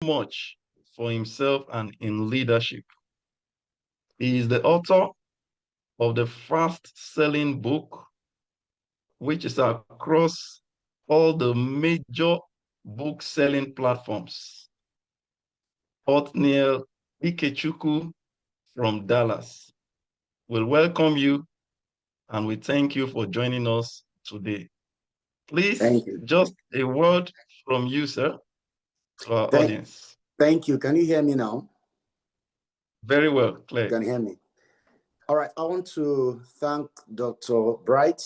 much for himself and in leadership. He is the author of the fast-selling book, which is across all the major book-selling platforms. Othniel Ikechukwu from Dallas will welcome you, and we thank you for joining us today. Please, thank you. Just a word from you, sir, to our audience. Thank you. Can you hear me now? Very well, clear. Can you hear me? All right. I want to thank Dr. Bright,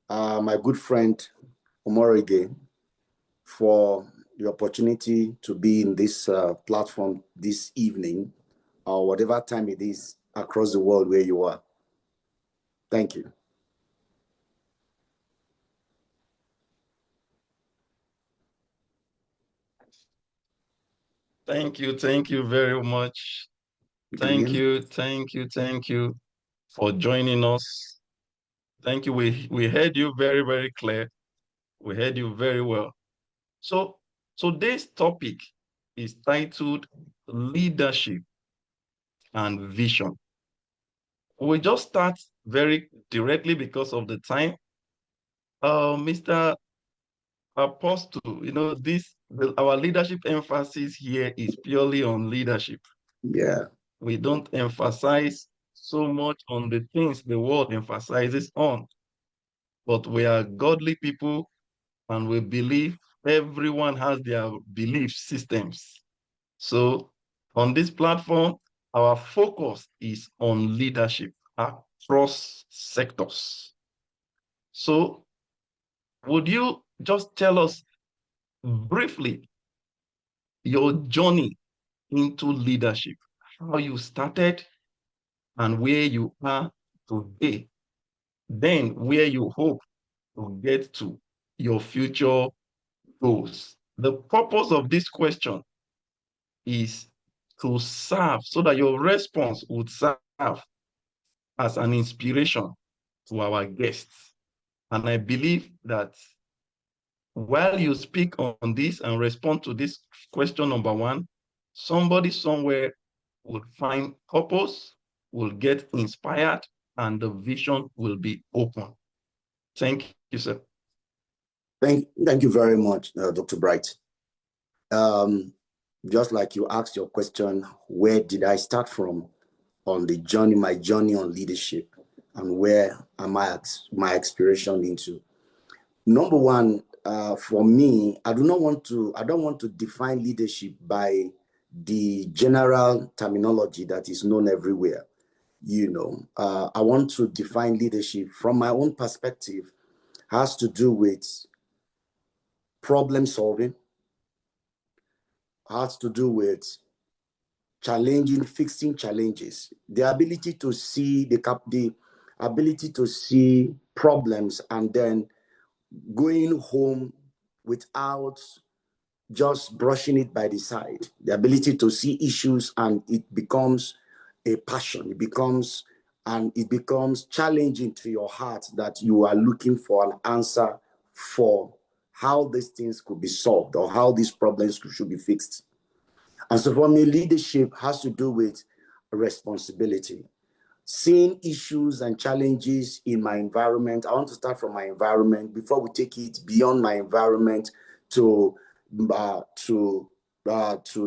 my good friend Omorige, for the opportunity to be in this platform this evening, or whatever time it is across the world where you are. Thank you. Thank you very much. Thank you for joining us. Thank you. We heard you very, very clear. We heard you very well. So today's topic is titled Leadership and Vision. We'll just start very directly because of the time. Mr. Apostle, our leadership emphasis here is purely on leadership. Yeah. We don't emphasize so much on the things the world emphasizes on, but we are godly people and we believe everyone has their belief systems. So on this platform, our focus is on leadership across sectors. So would you just tell us briefly your journey into leadership, how you started and where you are today, then where you hope to get to your future goals? The purpose of this question is to serve so that your response would serve as an inspiration to our guests. And I believe that while you speak on this and respond to this question number one, somebody somewhere will find purpose, will get inspired, and the vision will be open. Thank you, sir. Thank you very much, Dr. Bright. Just like you asked your question, where did I start from on the journey, my journey on leadership, and where am I my aspiration into? Number one, for me, I don't want to define leadership by the general terminology that is known everywhere. I want to define leadership from my own perspective, has to do with problem solving, has to do with fixing challenges, the ability to see the ability to see problems and then going home without just brushing it by the side, the ability to see issues and it becomes a passion, it becomes challenging to your heart that you are looking for an answer for how these things could be solved or how these problems should be fixed. And so for me, leadership has to do with responsibility. Seeing issues and challenges in my environment. I want to start from my environment before we take it beyond my environment to the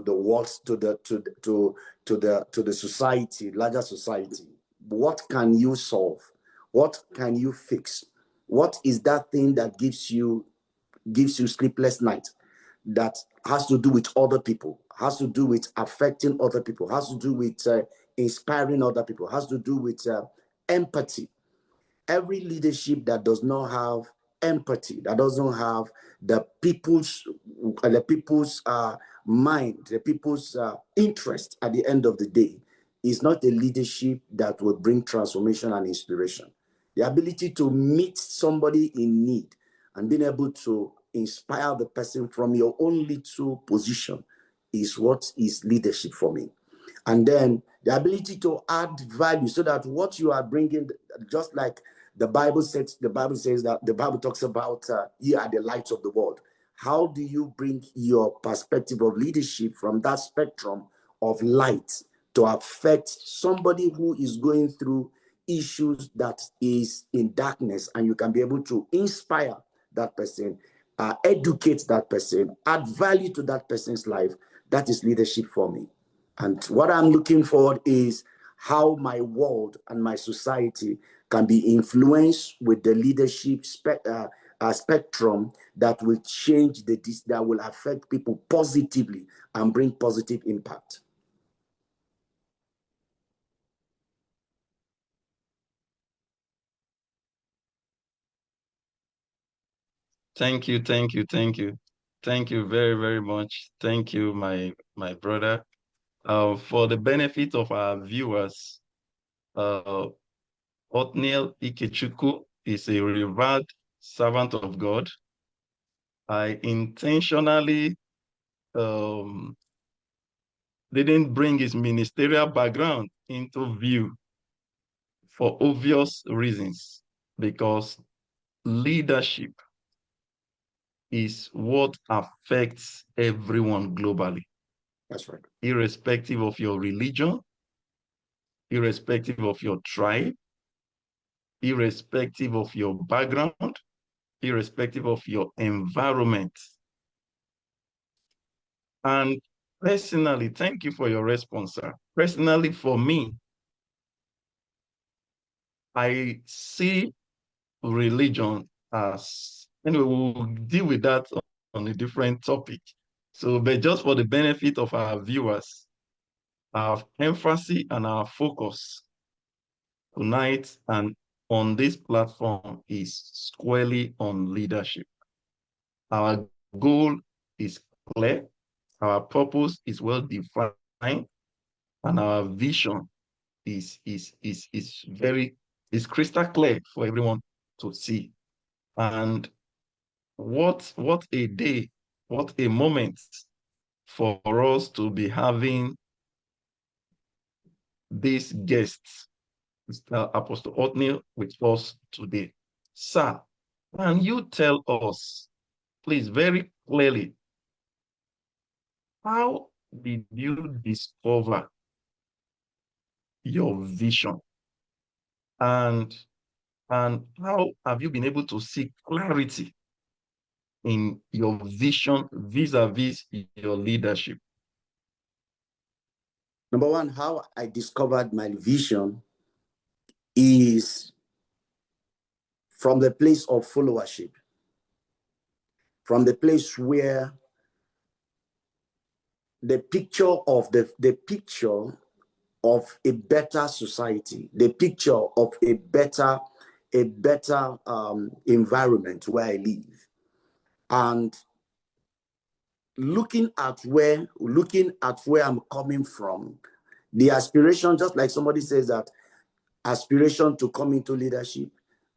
world, to the society, larger society. What can you solve? What can you fix? What is that thing that gives you sleepless night? That has to do with other people, has to do with affecting other people, has to do with inspiring other people, has to do with empathy. Every leadership that does not have empathy, that doesn't have the people's mind, the people's interest at the end of the day, is not a leadership that will bring transformation and inspiration. The ability to meet somebody in need and being able to inspire the person from your own little position is what is leadership for me. And then the ability to add value so that what you are bringing, just like the Bible says that the Bible talks about ye are the light of the world. how do you bring your perspective of leadership from that spectrum of light to affect somebody who is going through issues that is in darkness, and you can be able to inspire that person, educate that person, add value to that person's life. That is leadership for me. And what I'm looking for is how my world and my society can be influenced with the leadership spectrum that will change that will affect people positively and bring positive impact. Thank you, thank you, thank you. Thank you very, very much. Thank you, my brother. For the benefit of our viewers, Othniel Ikechukwu is a revered servant of God. I intentionally didn't bring his ministerial background into view for obvious reasons, because leadership is what affects everyone globally. That's right. Irrespective of your religion, irrespective of your tribe, irrespective of your background, irrespective of your environment. And personally, thank you for your response, sir. Personally, for me, I see religion as, anyway, we'll deal with that on a different topic. So, but just for the benefit of our viewers, our emphasis and our focus tonight and on this platform is squarely on leadership. Our goal is clear, our purpose is well defined, and our vision is crystal clear for everyone to see. And what a day, what a moment for us to be having these guests, Apostle Othniel, with us today. Sir, can you tell us, please, very clearly, how did you discover your vision? And how have you been able to see clarity in your vision vis-a-vis your leadership? Number one, how I discovered my vision is from the place of followership, from the place where the picture of the picture of a better society, the picture of a better environment where I live, and looking at where I'm coming from, the aspiration, just like somebody says that aspiration to come into leadership,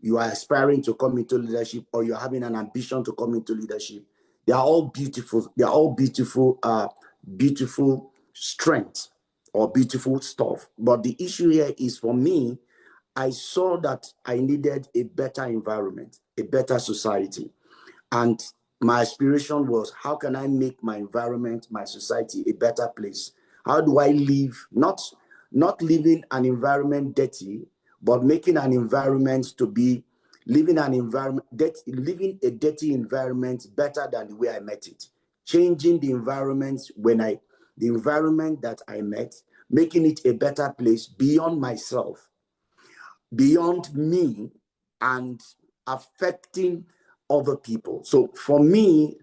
you are aspiring to come into leadership, or you're having an ambition to come into leadership. They are all beautiful. They are all beautiful, beautiful strength or beautiful stuff. But the issue here is, for me, I saw that I needed a better environment, a better society. And my aspiration was, how can I make my environment, my society, a better place? How do I live, not living an environment dirty, but making an environment to be, living a dirty environment better than the way I met it. Changing the environment the environment that I met, making it a better place beyond myself, beyond me, and affecting other people. So for me,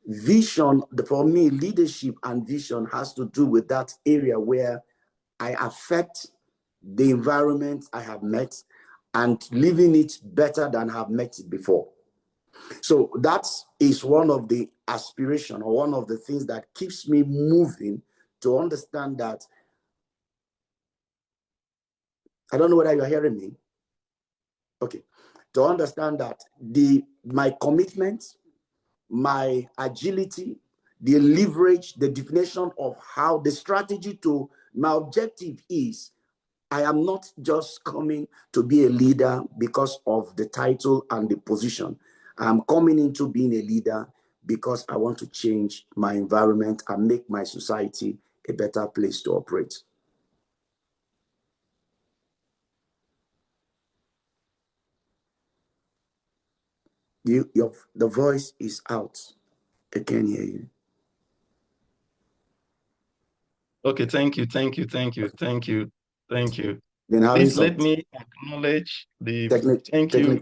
leadership and vision has to do with that area where I affect the environment I have met and living it better than I have met it before. So that is one of the aspiration, or one of the things that keeps me moving, to understand that. I don't know whether you're hearing me. Okay. To understand that my commitment, my agility, the leverage, the definition of how the strategy to my objective is, I am not just coming to be a leader because of the title and the position. I'm coming into being a leader because I want to change my environment and make my society a better place to operate. The voice is out. I can't hear you. Okay, thank you. Then please let me acknowledge the thank you,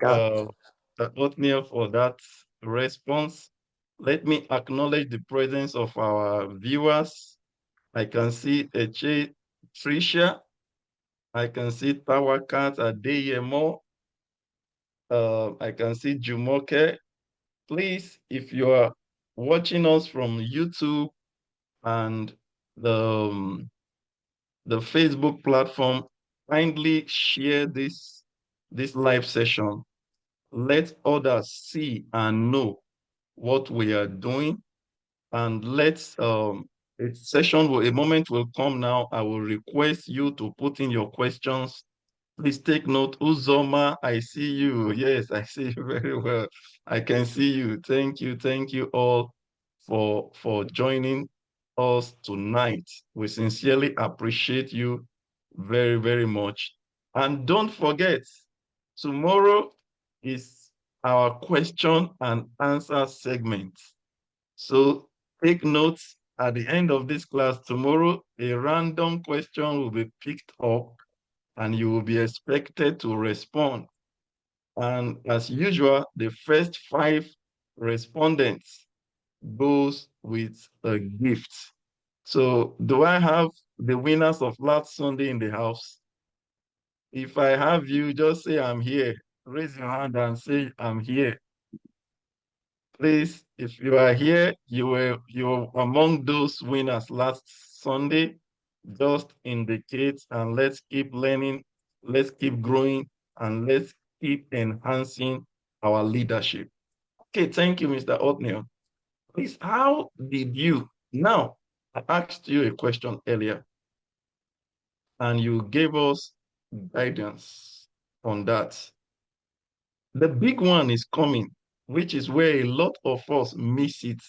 Othniel, for that response. Let me acknowledge the presence of our viewers. I can see Eche Tricia. I can see Tawakat Adeyemo. I can see Jumoke. Please, if you are watching us from YouTube and the Facebook platform, kindly share this live session. Let others see and know what we are doing, and a moment will come now. I will request you to put in your questions. Please take note. Uzoma, I see you. Yes, I see you very well. I can see you. Thank you all for joining us tonight. We sincerely appreciate you very, very much. And don't forget, tomorrow is our question and answer segment. So take notes. At the end of this class tomorrow, a random question will be picked up and you will be expected to respond. And as usual, the first 5 respondents goes with a gift. So do I have the winners of last Sunday in the house? If I have you, just say I'm here. Raise your hand and say I'm here. Please, if you are here, you're among those winners last Sunday. Just indicate, and let's keep learning, let's keep growing, and let's keep enhancing our leadership. Okay, thank you, Mr. Othniel. Please, how did you, now, I asked you a question earlier, and you gave us guidance on that. The big one is coming, which is where a lot of us miss it.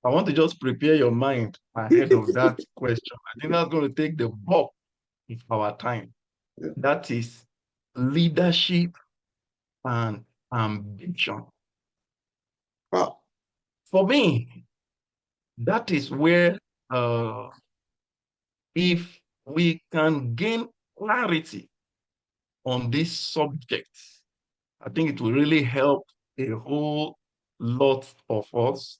I want to just prepare your mind ahead of that question. I think that's going to take the bulk of our time. Yeah. That is leadership and ambition. Wow. For me, that is where if we can gain clarity on this subject, I think it will really help a whole lot of us,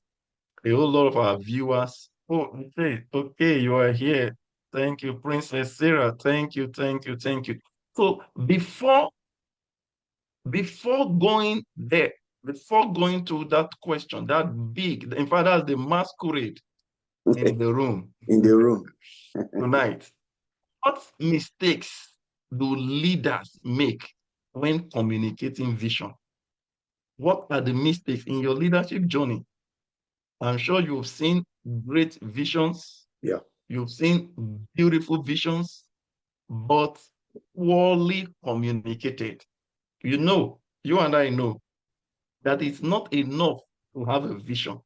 a whole lot of our viewers. Oh, okay, you are here. Thank you, Princess Sarah. Thank you. So before going there, before going to that question, that big, in fact, that's the masquerade in the room. In the room. Tonight. What mistakes do leaders make when communicating vision? What are the mistakes in your leadership journey? I'm sure you've seen great visions. Yeah. You've seen beautiful visions, but poorly communicated. You and I know that it's not enough to have a vision.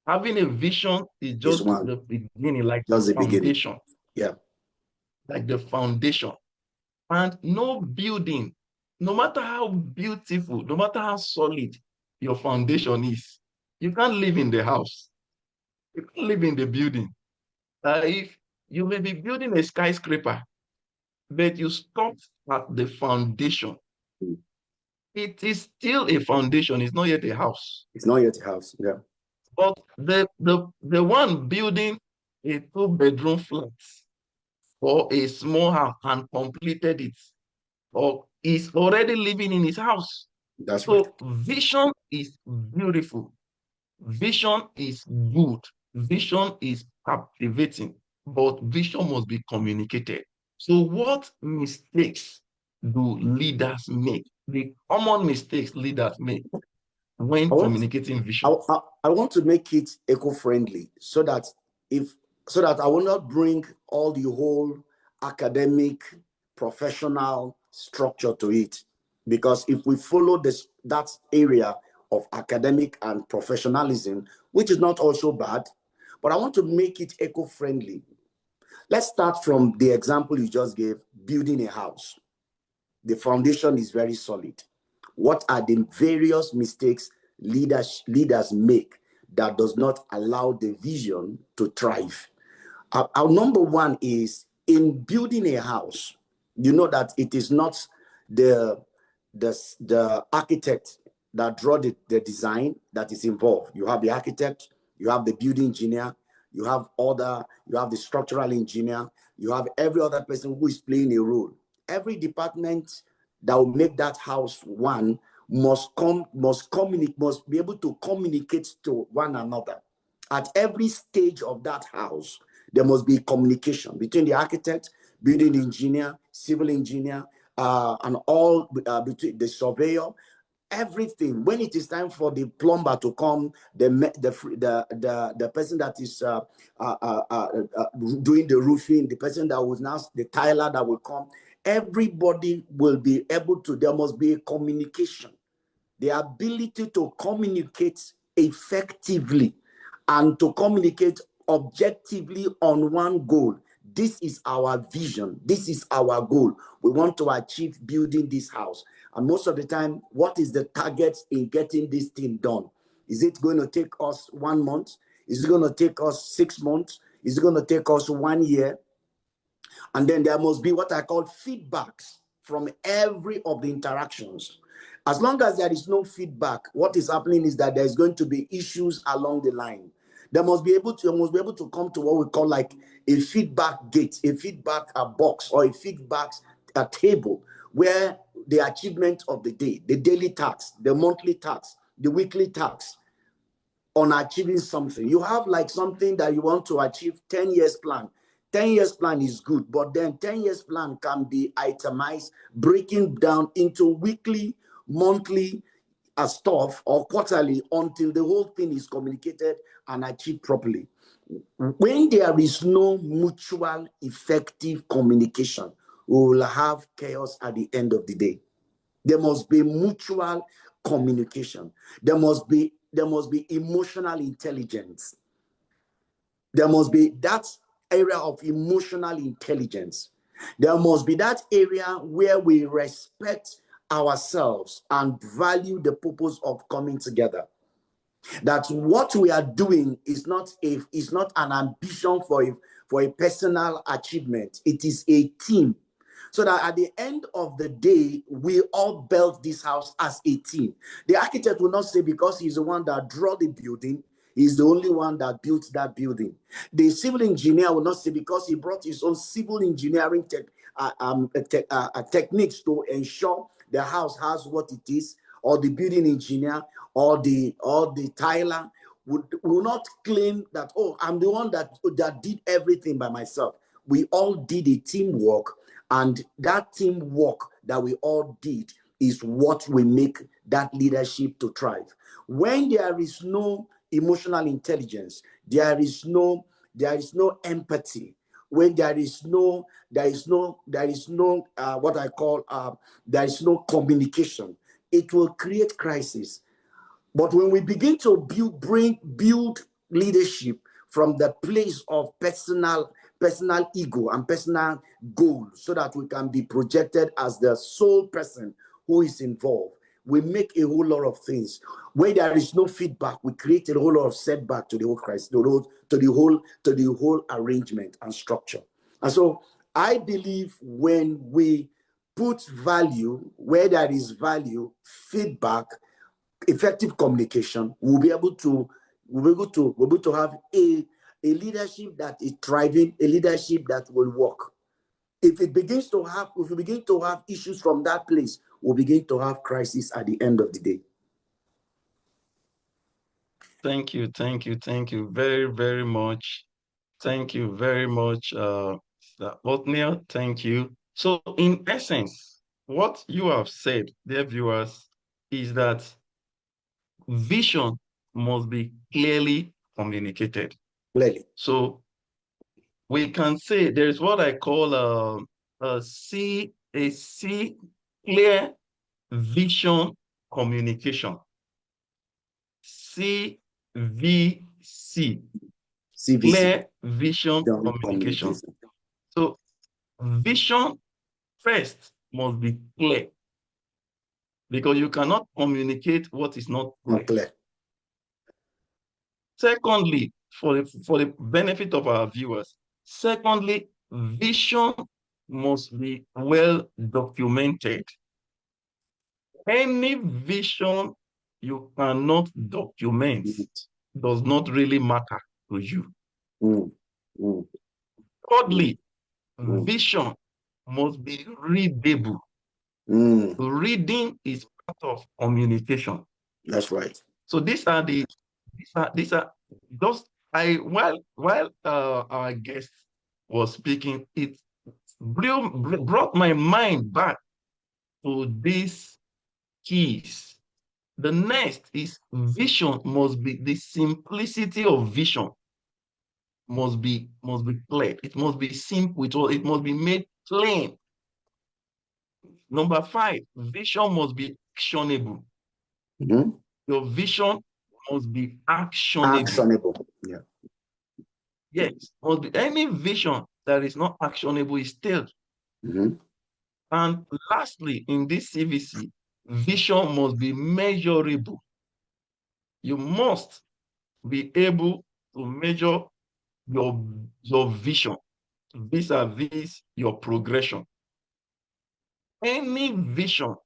Having a vision is just the beginning, like just the foundation. Yeah. Like the foundation. And no building, no matter how beautiful, no matter how solid your foundation is, you can't live in the house. You can't live in the building. If you may be building a skyscraper, but you stop at the foundation, it is still a foundation. It's not yet a house. It's not yet a house. Yeah. But the one building a 2-bedroom flat or a small house and completed it, or is already living in his house. That's so right. Vision is beautiful. Vision is good. Vision is captivating, but vision must be communicated. So what mistakes do leaders make? The common mistakes leaders make when communicating vision. I want to make it eco-friendly so that I will not bring all the whole academic, professional structure to it. Because if we follow that area, of academic and professionalism, which is not also bad, but I want to make it eco-friendly. Let's start from the example you just gave, building a house. The foundation is very solid. What are the various mistakes leaders make that does not allow the vision to thrive? Our number one is in building a house. You know that it is not the architect that draw the design that is involved. You have the architect, you have the building engineer, you have the structural engineer, you have every other person who is playing a role. Every department that will make that house one must be able to communicate to one another. At every stage of that house, there must be communication between the architect, building engineer, civil engineer, and all between the surveyor. Everything. When it is time for the plumber to come, the person that is doing the roofing, the person that was now the tiler that will come, everybody will be able to. There must be a communication, the ability to communicate effectively and to communicate objectively on one goal. This is our vision. This is our goal. We want to achieve building this house. And most of the time, what is the target in getting this thing done? Is it going to take us 1 month? Is it going to take us 6 months? Is it going to take us 1 year? And then there must be what I call feedbacks from every of the interactions. As long as there is no feedback, what is happening is that there's going to be issues along the line. You must be able to come to what we call like a feedback gate, a feedback box, or a feedback table where the achievement of the day, the daily tasks, the monthly tasks, the weekly tasks on achieving something. You have like something that you want to achieve, 10 years plan. 10 years plan is good, but then 10 years plan can be itemized, breaking down into weekly, monthly stuff or quarterly until the whole thing is communicated and achieved properly. When there is no mutual effective communication, we will have chaos at the end of the day. There must be mutual communication. There must be emotional intelligence. There must be that area of emotional intelligence. There must be that area where we respect ourselves and value the purpose of coming together. That what we are doing is not an ambition for a personal achievement. It is a team. So that at the end of the day, we all built this house as a team. The architect will not say because he's the one that drew the building, he's the only one that built that building. The civil engineer will not say because he brought his own civil engineering techniques to ensure the house has what it is, or the building engineer or the tiler will not claim that, oh, I'm the one that did everything by myself. We all did a teamwork, and that teamwork that we all did is what will make that leadership to thrive. When there is no emotional intelligence, there is no empathy. When there is no what I call there is no communication, it will create crisis. But when we begin to build leadership from the place of personal ego and personal goal, so that we can be projected as the sole person who is involved, we make a whole lot of things. Where there is no feedback, we create a whole lot of setback to the whole crisis, to the whole arrangement and structure. And so I believe when we put value where there is value, feedback, effective communication, we'll be able to have a leadership that is thriving, a leadership that will work. If we begin to have issues from that place, we'll begin to have crisis at the end of the day. Thank you very, very much. Thank you very much, Othniel. Thank you. So in essence, what you have said, dear viewers, is that vision must be clearly communicated. Clearly. So we can say there is what I call a clear vision communication. CVC, CVC, clear vision done communication. communication. So vision first must be clear, because you cannot communicate what is not clear. Not clear. Secondly, for the benefit of our viewers, secondly, vision must be well documented. Any vision you cannot document does not really matter to you. Mm. Mm. Thirdly, Mm. vision must be readable. Mm. Reading is part of communication. That's right. So these are just while our guest was speaking, it brought my mind back to these keys. The next is vision must be the simplicity of vision must be clear. It must be simple. It must be made plain. Number 5, vision must be actionable. Mm-hmm. Your vision must be actionable. Actionable. Yeah. Yes, must be. Any vision that is not actionable is stale. Mm-hmm. And lastly, in this CVC, vision must be measurable. You must be able to measure your vision vis-a-vis your progression. Any vision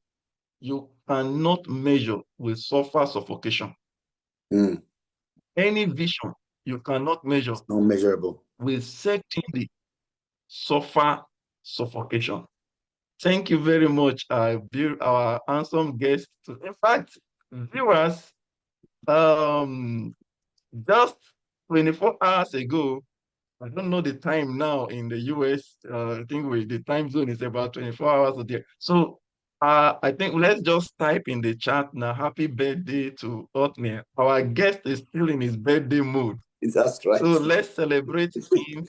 you cannot measure will suffer suffocation. Mm. Any vision you cannot measure Unmeasurable. will certainly suffer suffocation. Thank you very much, our handsome guest. In fact, viewers, just 24 hours ago, I don't know the time now in the US. I think the time zone is about 24 hours a day. So I think let's just type in the chat now, happy birthday to Othniel. Our guest is still in his birthday mood. That's right. So let's celebrate him.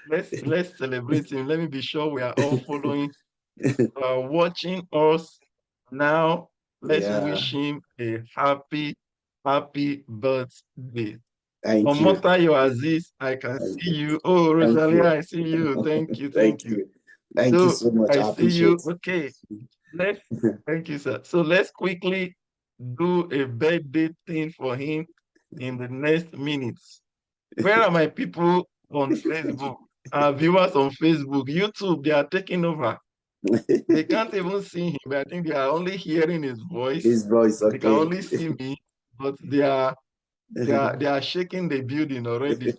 Let's celebrate him. Let me be sure we are all following, watching us now. Let's wish him a happy birthday. Thank you. Omotayo Aziz, I can see you. Oh, Rosalia, I see you. Thank you. Thank you so much. I see you. It. Okay. Thank you, sir. So let's quickly do a birthday thing for him in the next minutes. Where are my people on Facebook? Our viewers on Facebook, YouTube, they are taking over. They can't even see him, but I think they are only hearing his voice. His voice, okay. They can only see me, but they are shaking the building already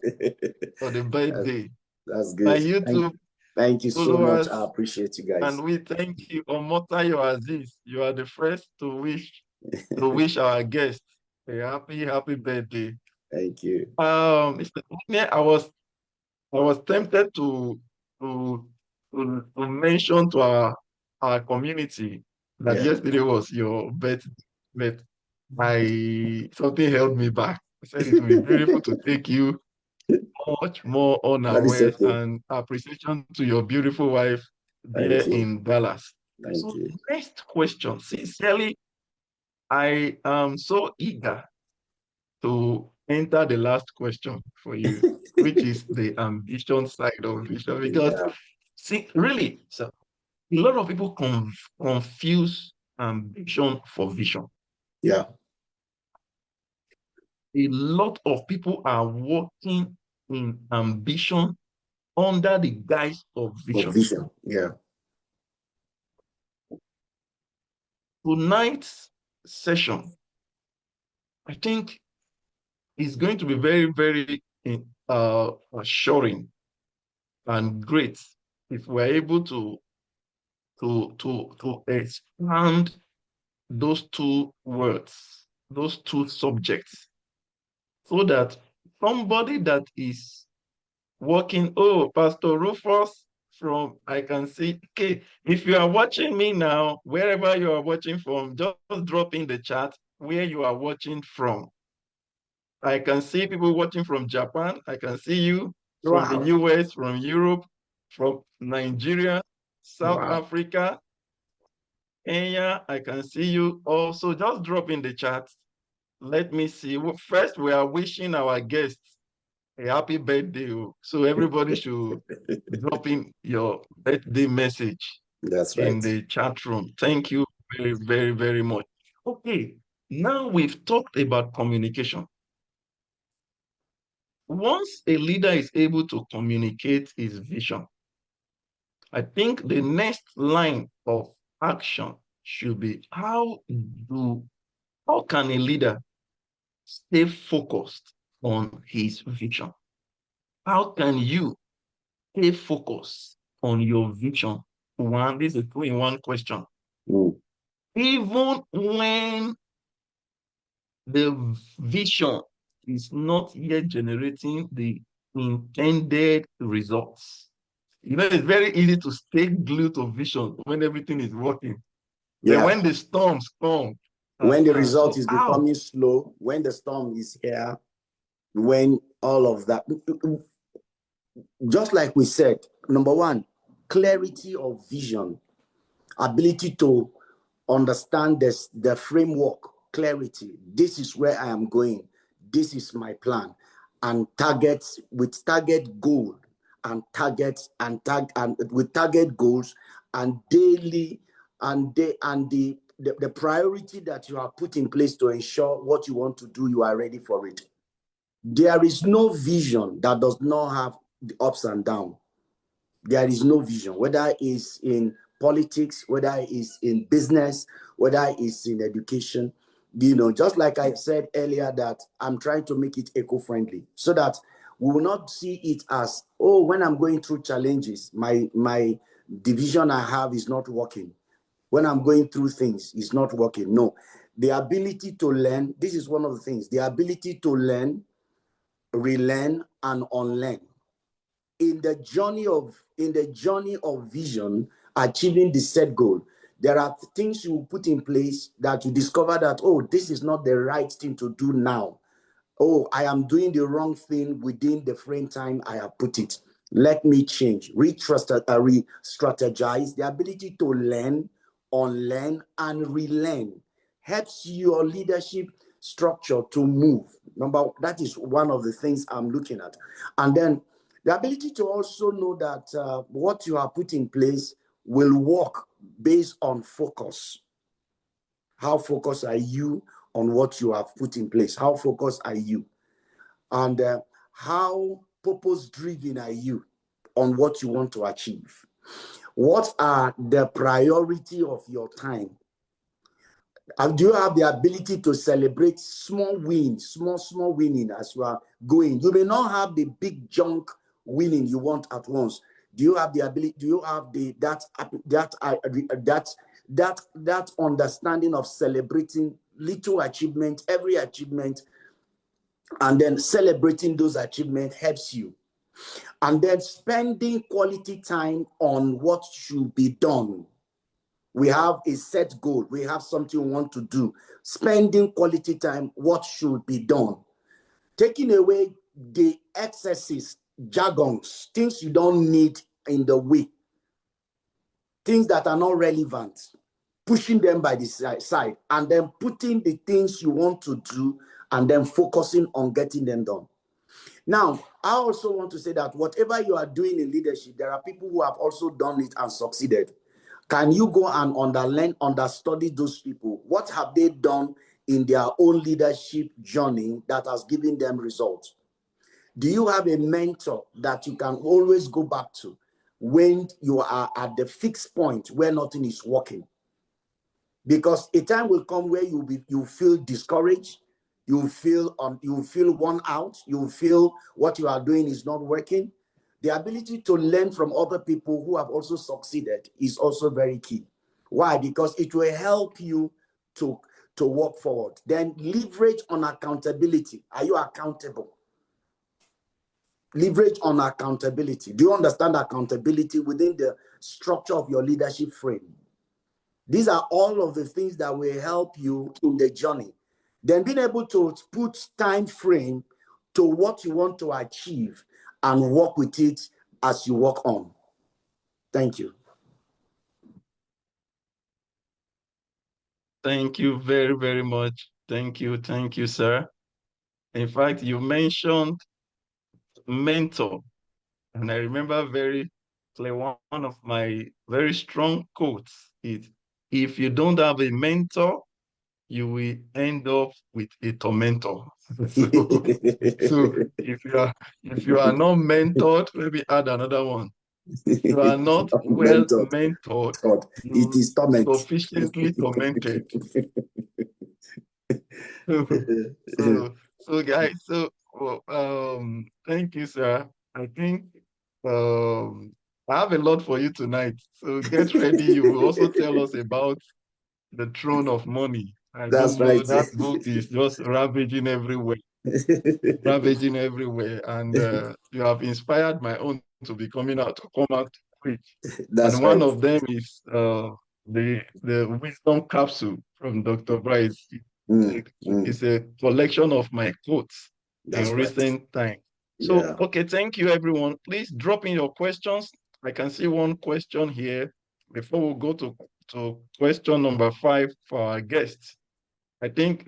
for the birthday. That's good. My YouTube, thank you so much. I appreciate you guys. And we thank you, Omotayo Aziz. You are the first to wish our guest a happy birthday. Thank you. Mr. Othniel, I was tempted to mention to our community that yesterday was your birthday, but something held me back. I said it would be beautiful to take you much more unawares, and appreciation to your beautiful wife there in Dallas. Thank you. Next question. Sincerely, I am so eager to enter the last question for you, which is the ambition side of vision. Because, see, really, so a lot of people confuse ambition for vision. Yeah. A lot of people are working in ambition under the guise of vision. Yeah. Tonight's session, I think, is going to be very, very assuring and great if we're able to expand those two words, those two subjects, so that somebody that is working, oh, Pastor Rufus from, I can see, okay, if you are watching me now, wherever you are watching from, just drop in the chat where you are watching from. I can see people watching from Japan. I can see you from the US, from Europe, from Nigeria, South Africa, Kenya. I can see you also. Just drop in the chat let me see. First, we are wishing our guests a happy birthday. So everybody should drop in your birthday message That's in right. the chat room. Thank you very, very, very much. Okay, now we've talked about communication. Once a leader is able to communicate his vision, I think the next line of action should be how can a leader stay focused on his vision? How can you stay focused on your vision? One, this is a two-in-one question. Mm. Even when the vision is not yet generating the intended results. You know, it's very easy to stay glued to vision when everything is working. Then Yeah. when the storms come, When the result so is how? becoming slow, when the storm is here, when all of that, just like we said, number one, clarity of vision, ability to understand this, the framework, clarity. This is where I am going. This is my plan. And targets with target goal and targets and with target goals and daily and the priority that you have put in place to ensure what you want to do, you are ready for it. There is no vision that does not have the ups and downs. There is no vision, whether it's in politics, whether it's in business, whether it's in education. You know, just like I said earlier, that I'm trying to make it eco-friendly so that we will not see it as, oh, when I'm going through challenges, my division I have is not working. When I'm going through things, it's not working. No, the ability to learn, this is one of the things, the ability to learn, relearn, and unlearn in the journey of vision, achieving the set goal. There are things you put in place that you discover that, oh, this is not the right thing to do now. Oh, I am doing the wrong thing within the frame time I have put it. Let me change, re-strategize. The ability to learn, unlearn, and relearn helps your leadership structure to move. That is one of the things I'm looking at. And then the ability to also know that what you have put in place will work based on focus. How focused are you on what you have put in place? How focused are you? And how purpose-driven are you on what you want to achieve? What are the priority of your time? And do you have the ability to celebrate small wins, small winning as you are going? You may not have the big junk winning you want at once. Do you have the ability? Do you have that understanding of celebrating little achievement, every achievement, and then celebrating those achievements helps you? And then spending quality time on what should be done. We have a set goal. We have something we want to do. Spending quality time, what should be done. Taking away the excesses, jargons, things you don't need in the way. Things that are not relevant. Pushing them by the side. And then putting the things you want to do and then focusing on getting them done. Now, I also want to say that whatever you are doing in leadership, there are people who have also done it and succeeded. Can you go and understudy those people? What have they done in their own leadership journey that has given them results? Do you have a mentor that you can always go back to when you are at the fixed point where nothing is working? Because a time will come where you feel discouraged, you feel worn out, you feel what you are doing is not working. The ability to learn from other people who have also succeeded is also very key. Why? Because it will help you to walk forward. Then leverage on accountability. Are you accountable? Leverage on accountability. Do you understand accountability within the structure of your leadership frame? These are all of the things that will help you in the journey. Then being able to put time frame to what you want to achieve and work with it as you work on. Thank you. Thank you very, very much, Thank you, sir. In fact, you mentioned mentor, and I remember very clear one of my very strong quotes is, if you don't have a mentor, you will end up with a tormentor. So if you are not mentored, maybe add another one. If you are not well Mentored. mentored, God, it you is torment. sufficiently tormented. So guys, thank you, sir. I think I have a lot for you tonight. So get ready. You will also tell us about the Throne of Money. I That's don't right. know, that book is just ravaging everywhere, and you have inspired my own to be coming out to come out quick. That's And one right. of them is the wisdom capsule from Dr. Bryce. Mm, mm, It's a collection of my quotes in that's right. recent time. So, Yeah. okay, thank you, everyone. Please drop in your questions. I can see one question here before we go to question number 5 for our guests. I think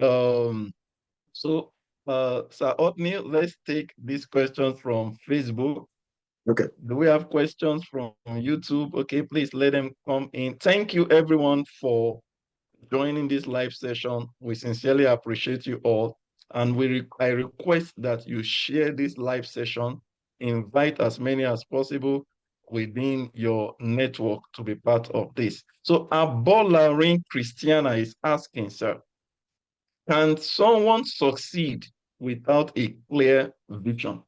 so. Sir Otney, let's take these questions from Facebook. Okay. Do we have questions from YouTube? Okay, please let them come in. Thank you, everyone, for joining this live session. We sincerely appreciate you all. And I request that you share this live session, invite as many as possible within your network to be part of this. So Abolarin Christiana is asking, sir, can someone succeed without a clear vision?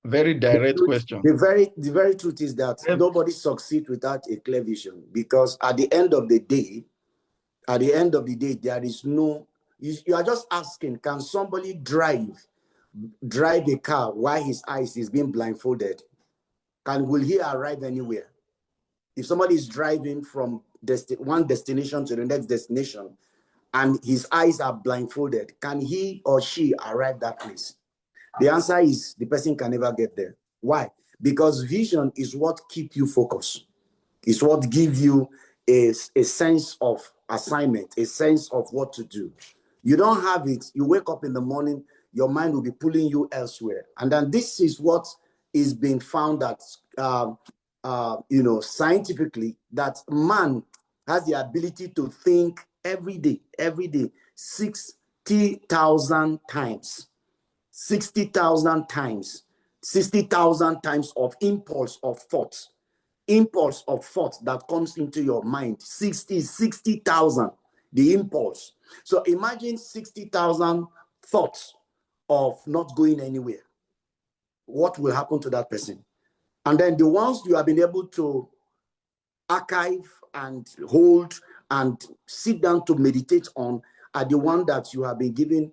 Very The direct truth, question. the very truth is that Yep. nobody succeeds without a clear vision, because at the end of the day, there is no, you are just asking, can somebody drive a car while his eyes is being blindfolded? Will he arrive anywhere? If somebody is driving from one destination to the next destination and his eyes are blindfolded, can he or she arrive that place? The answer is the person can never get there. Why? Because vision is what keep you focused. It's what gives you a sense of assignment, a sense of what to do. You don't have it, you wake up in the morning, your mind will be pulling you elsewhere. And then this is what is being found that, scientifically, that man has the ability to think every day, 60,000 times. 60,000 times, 60,000 times of impulse of thought that comes into your mind. 60,000, the impulse. So imagine 60,000 thoughts of not going anywhere. What will happen to that person? And then the ones you have been able to archive and hold and sit down to meditate on are the one that you have been given,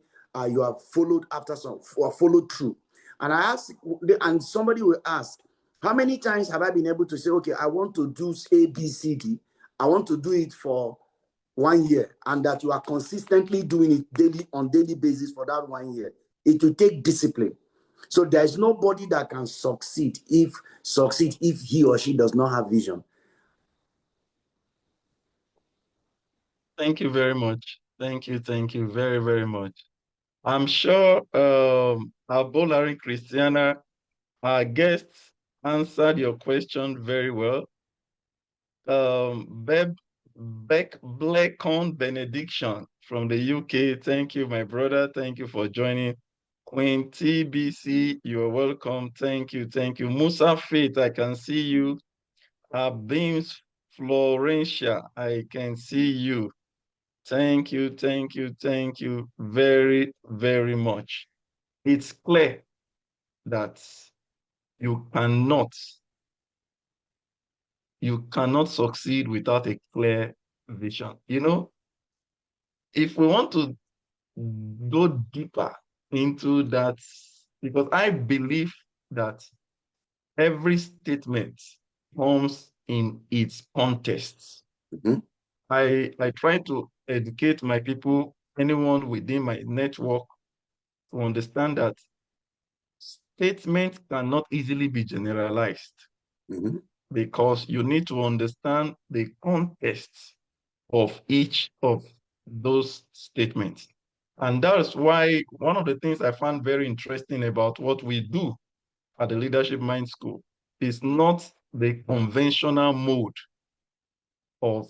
you have followed after some, or followed through. And I ask, and somebody will ask, how many times have I been able to say, okay, I want to do A, B, C, D. I want to do it for 1 year, and that you are consistently doing it on daily basis for that 1 year. It will take discipline. So there's nobody that can succeed if he or she does not have vision. Thank you very much. Thank you very, very much. I'm sure Abolari Christiana, our guests, answered your question very well. Beck Blackon Benediction from the UK. Thank you, my brother. Thank you for joining. Queen TBC, you're welcome. Thank you. Musa Faith, I can see you. Beams Florentia, I can see you. Thank you very, very much. It's clear that you cannot succeed without a clear vision. If we want to go deeper into that, because I believe that every statement comes in its context. Mhm. I try to educate my people, anyone within my network, to understand that statements cannot easily be generalized, Mhm. because you need to understand the context of each of those statements. And that's why one of the things I found very interesting about what we do at the Leadership Mind School is not the conventional mode of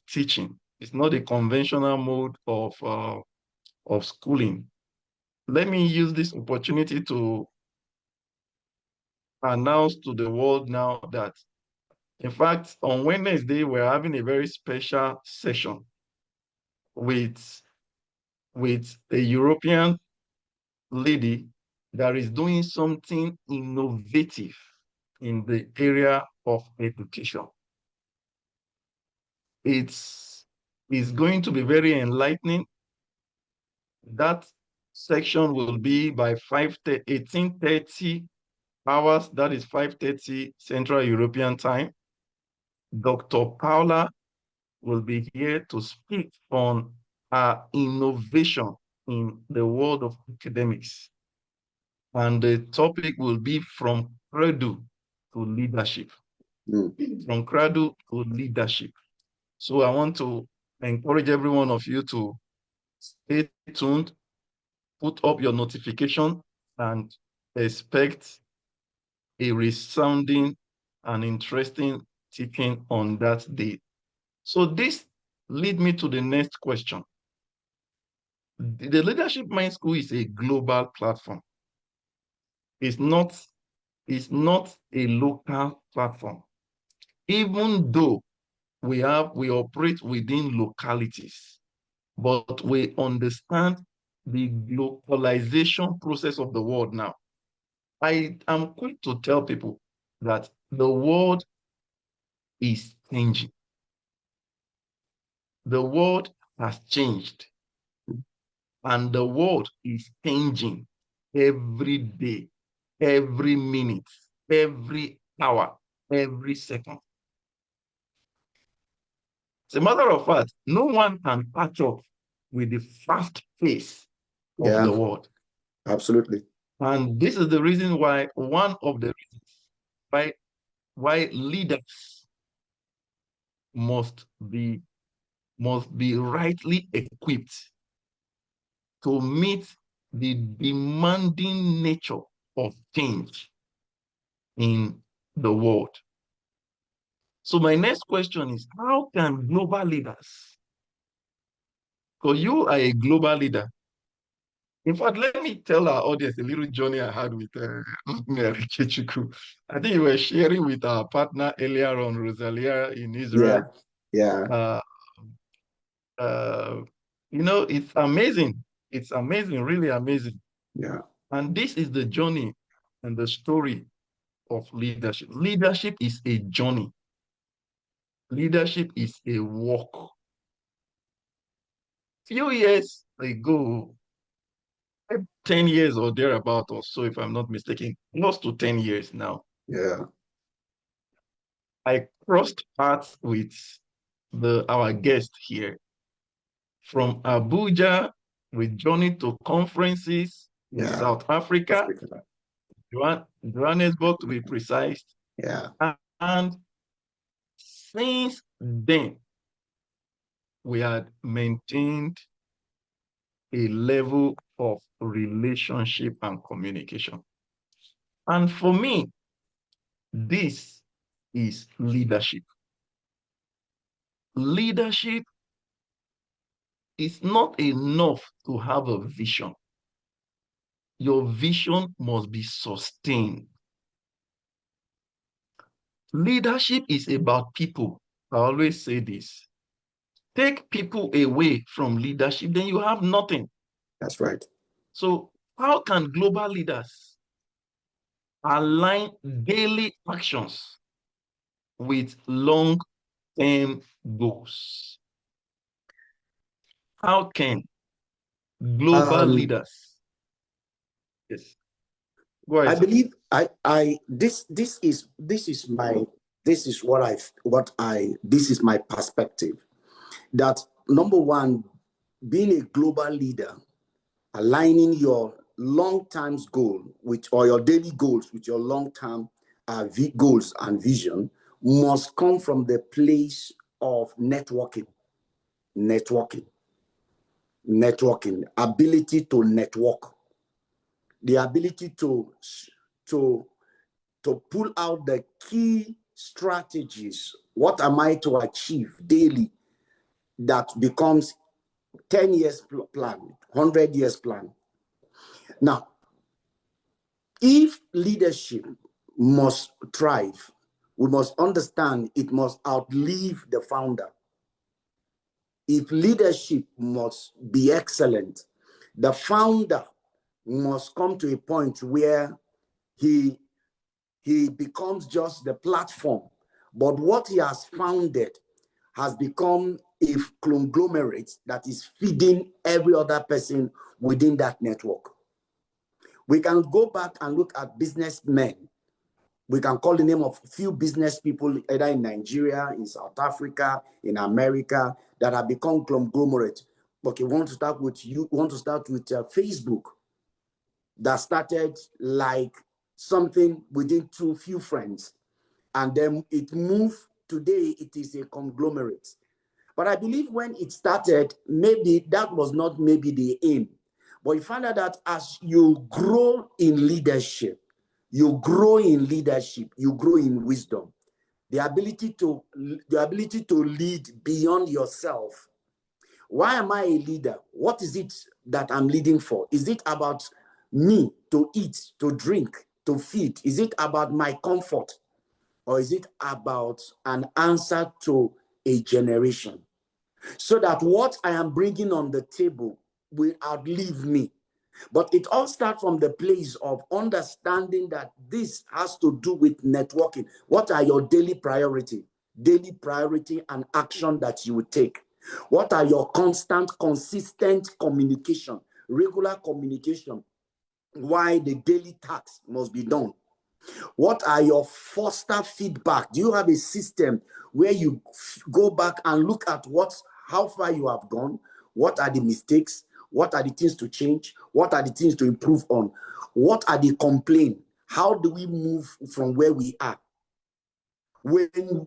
teaching. It's not a conventional mode of schooling. Let me use this opportunity to announce to the world now that, in fact, on Wednesday, we're having a very special session with a European lady that is doing something innovative in the area of education. It's going to be very enlightening. That section will be by 18:30 hours, that is 5:30 Central European Time. Dr. Paula will be here to speak on innovation in the world of academics. And the topic will be from cradle to leadership. From cradle to leadership. So I want to encourage every one of you to stay tuned, put up your notification, and expect a resounding and interesting teaching on that day. So this leads me to the next question. The Leadership Mind School is a global platform. It's not a local platform. Even though we operate within localities, but we understand the globalization process of the world now. I am quick to tell people that the world is changing. The world has changed, and the world is changing every day, every minute, every hour, every second. As a matter of fact, no one can catch up with the fast pace of the world. Absolutely. And this is the reason why, one of the reasons why leaders must be rightly equipped to meet the demanding nature of change in the world. So my next question is, how can global leaders, because you are a global leader. In fact, let me tell our audience a little journey I had with Mary Kechuku. I think you were sharing with our partner earlier on, Rosalia, in Israel. Yeah. You know, it's amazing. It's amazing, really amazing. Yeah. And this is the journey and the story of leadership. Leadership is a journey. Leadership is a walk. Few years ago, 10 years or thereabout or so, if I'm not mistaken, close to 10 years now. Yeah. I crossed paths with our guest here from Abuja. We journeyed to conferences in South Africa, Johannesburg to be precise. Yeah. And since then, we had maintained a level of relationship and communication. And for me, this is leadership. Leadership is not enough to have a vision. Your vision must be sustained. Leadership is about people. I always say this. Take people away from leadership, then you have nothing. That's right. So how can global leaders align daily actions with long-term goals? How can global leaders? Yes. Go ahead, I believe this is my perspective. That number one, being a global leader, aligning your long-term goal or your daily goals with your long-term goals and vision must come from the place of networking. networking. Networking, ability to network, the ability to pull out the key strategies. What am I to achieve daily that becomes 10 years plan, 100 years plan? Now, if leadership must thrive, we must understand it must outlive the founder. If leadership must be excellent, the founder must come to a point where he becomes just the platform, but what he has founded has become a conglomerate that is feeding every other person within that network. We can go back and look at businessmen. We can call the name of a few business people, either in Nigeria, in South Africa, in America, that have become conglomerate. Okay, we want to start with Facebook, that started like something within few friends, and then it moved. Today, it is a conglomerate. But I believe when it started, maybe that was not maybe the aim. But you find out that as you grow in leadership, you grow in wisdom, the ability to lead beyond yourself. Why am I a leader? What is it that I'm leading for? Is it about me to eat, to drink, to feed? Is it about my comfort? Or is it about an answer to a generation? So that what I am bringing on the table will outlive me. But it all starts from the place of understanding that this has to do with networking. What are your daily priority and action that you will take? What are your constant, consistent communication, regular communication? Why the daily tasks must be done? What are your foster feedback? Do you have a system where you go back and look at how far you have gone? What are the mistakes? What are the things to change? What are the things to improve on? What are the complaints? How do we move from where we are? When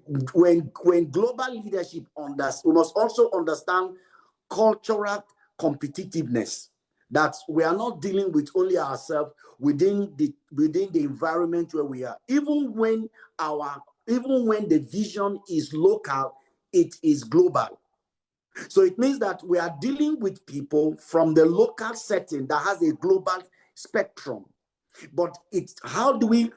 global leadership we must also understand cultural competitiveness, that we are not dealing with only ourselves within the environment where we are. Even when the vision is local, it is global. So it means that we are dealing with people from the local setting that has a global spectrum. But it's how do we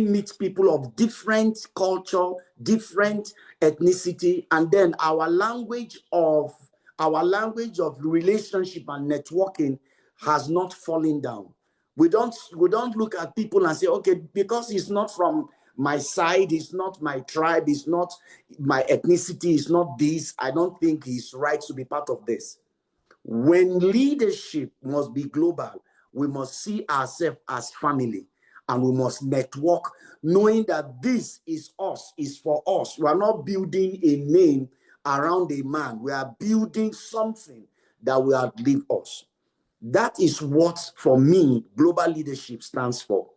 meet people of different culture, different ethnicity, and then our language of relationship and networking has not fallen down. We don't look at people and say, okay, because he's not from my side, it's not my tribe, it's not my ethnicity, it's not this, I don't think he's right to be part of this. When leadership must be global, we must see ourselves as family, and we must network, knowing that this is us, is for us. We are not building a name around a man. We are building something that will outlive us. That is what, for me, global leadership stands for.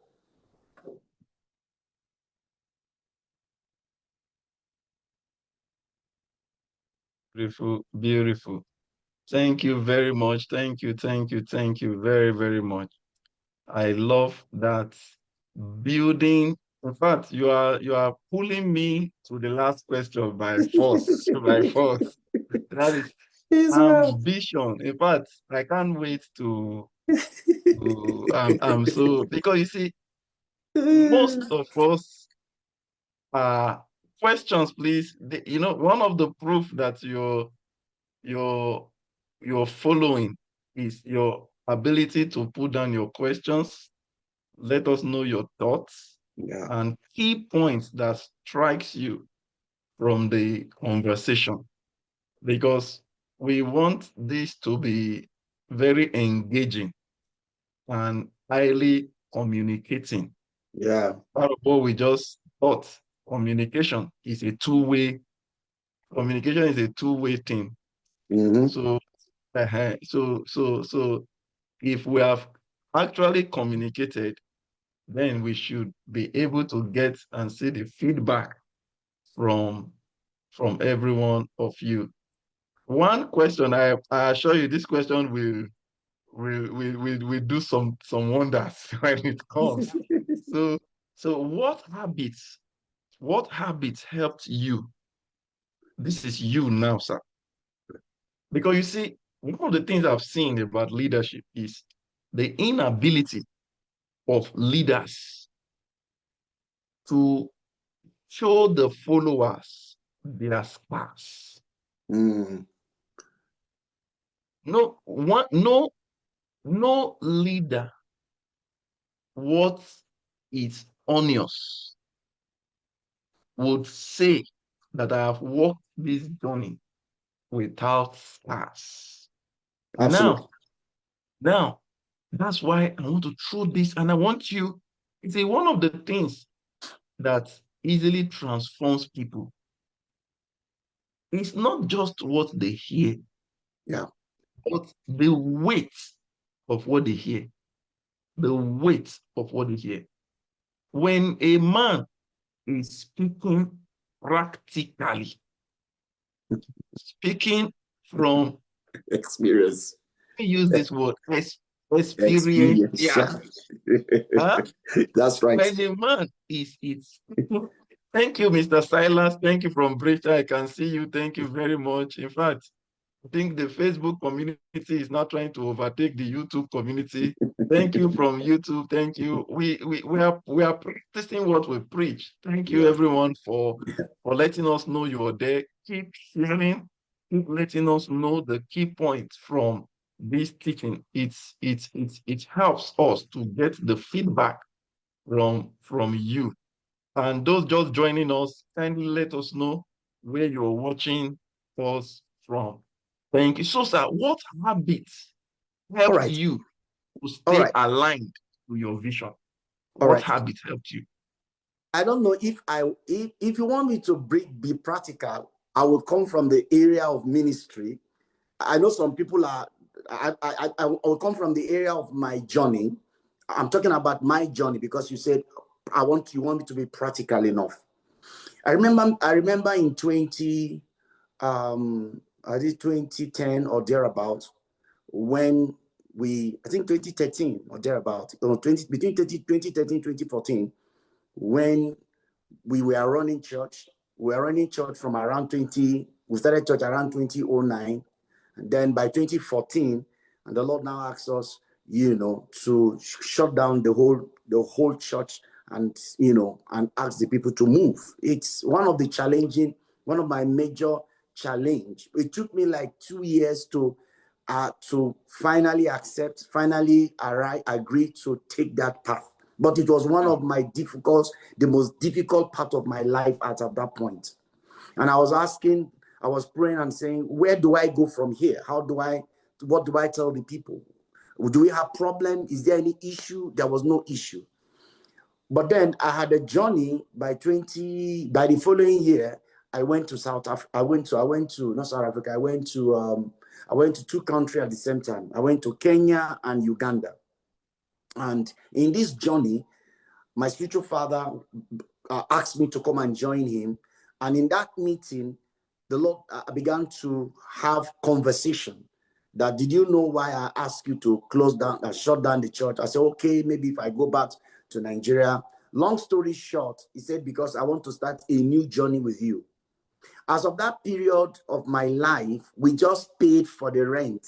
Beautiful, beautiful. Thank you very much. Thank you very, very much. I love that building. In fact, you are pulling me to the last question by force, by force. That is ambition. In fact, I can't wait I'm so, because you see, most of us questions, please. One of the proof that you're following is your ability to put down your questions, let us know your thoughts, and key points that strikes you from the conversation, because we want this to be very engaging and highly communicating. Yeah. Part of what we just thought, communication is a two-way thing. Mm-hmm. So if we have actually communicated, then we should be able to get and see the feedback from every one of you. One question, I assure you, this question will do some wonders when it comes. So what habits helped you? This is you now, sir. Because you see, one of the things I've seen about leadership is the inability of leaders to show the followers their sparks. Mm. No leader what is honest would say that I have walked this journey without scars. Absolutely. Now, that's why I want to throw this, and I want you, it's one of the things that easily transforms people. It's not just what they hear, Yeah. but the weight of what they hear. The weight of what they hear. When a man is speaking practically, speaking from, Experience. use this word, experience. Experience. Yeah. Huh? That's right. When a man is speaking, thank you, Mr. Silas. Thank you from Bridge. I can see you. Thank you very much. In fact, I think the Facebook community is not trying to overtake the YouTube community. Thank you from YouTube. Thank you. We are practicing what we preach. Thank you, Yeah. everyone, for letting us know you're there. Keep sharing. Keep letting us know the key points from this teaching. It helps us to get the feedback from you. And those just joining us, kindly let us know where you're watching us from. Thank you. So, sir, what habits All helped right. you to All stay right. aligned to your vision? All What right. habits helped you? I don't know if you want me to be practical, I will come from the area of ministry. I know some people are. I will come from the area of my journey. I'm talking about my journey because you said you want me to be practical enough. I remember in 2010 or thereabout, when I think 2013 or thereabout, or between 2013 2014, when we were running church. We were running church from around 20. We started church around 2009, and then by 2014, and the Lord now asks us, to shut down the whole church, and and ask the people to move. It's one of my major challenge. It took me like 2 years to finally agree to take that path. But it was one of the most difficult part of my life at that point. And I was praying and saying, where do I go from here? What do I tell the people? Do we have problem? Is there any issue? There was no issue. But then I had a journey by the following year. I went to South Africa. I went to not South Africa. I went to two countries at the same time. I went to Kenya and Uganda. And in this journey, my spiritual father asked me to come and join him. And in that meeting, the Lord began to have conversation. That, did you know why I asked you to shut down the church? I said, okay, maybe if I go back to Nigeria. Long story short, he said, because I want to start a new journey with you. As of that period of my life, we just paid for the rent.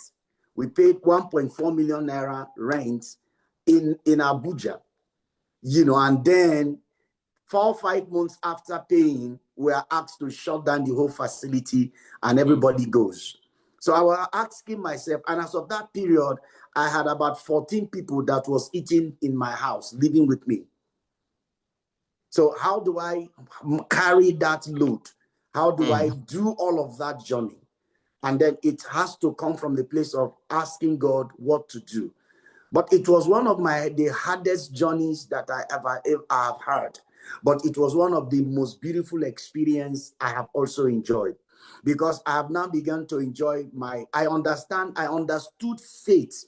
We paid 1.4 million naira rent in Abuja, and then 4 or 5 months after paying, we are asked to shut down the whole facility and everybody goes. So I was asking myself, and as of that period, I had about 14 people that was eating in my house, living with me. So how do I carry that load? How do I do all of that journey? And then it has to come from the place of asking God what to do. But it was one of the hardest journeys that I ever have had. But it was one of the most beautiful experience I have also enjoyed, because I have now begun to enjoy I understood faith.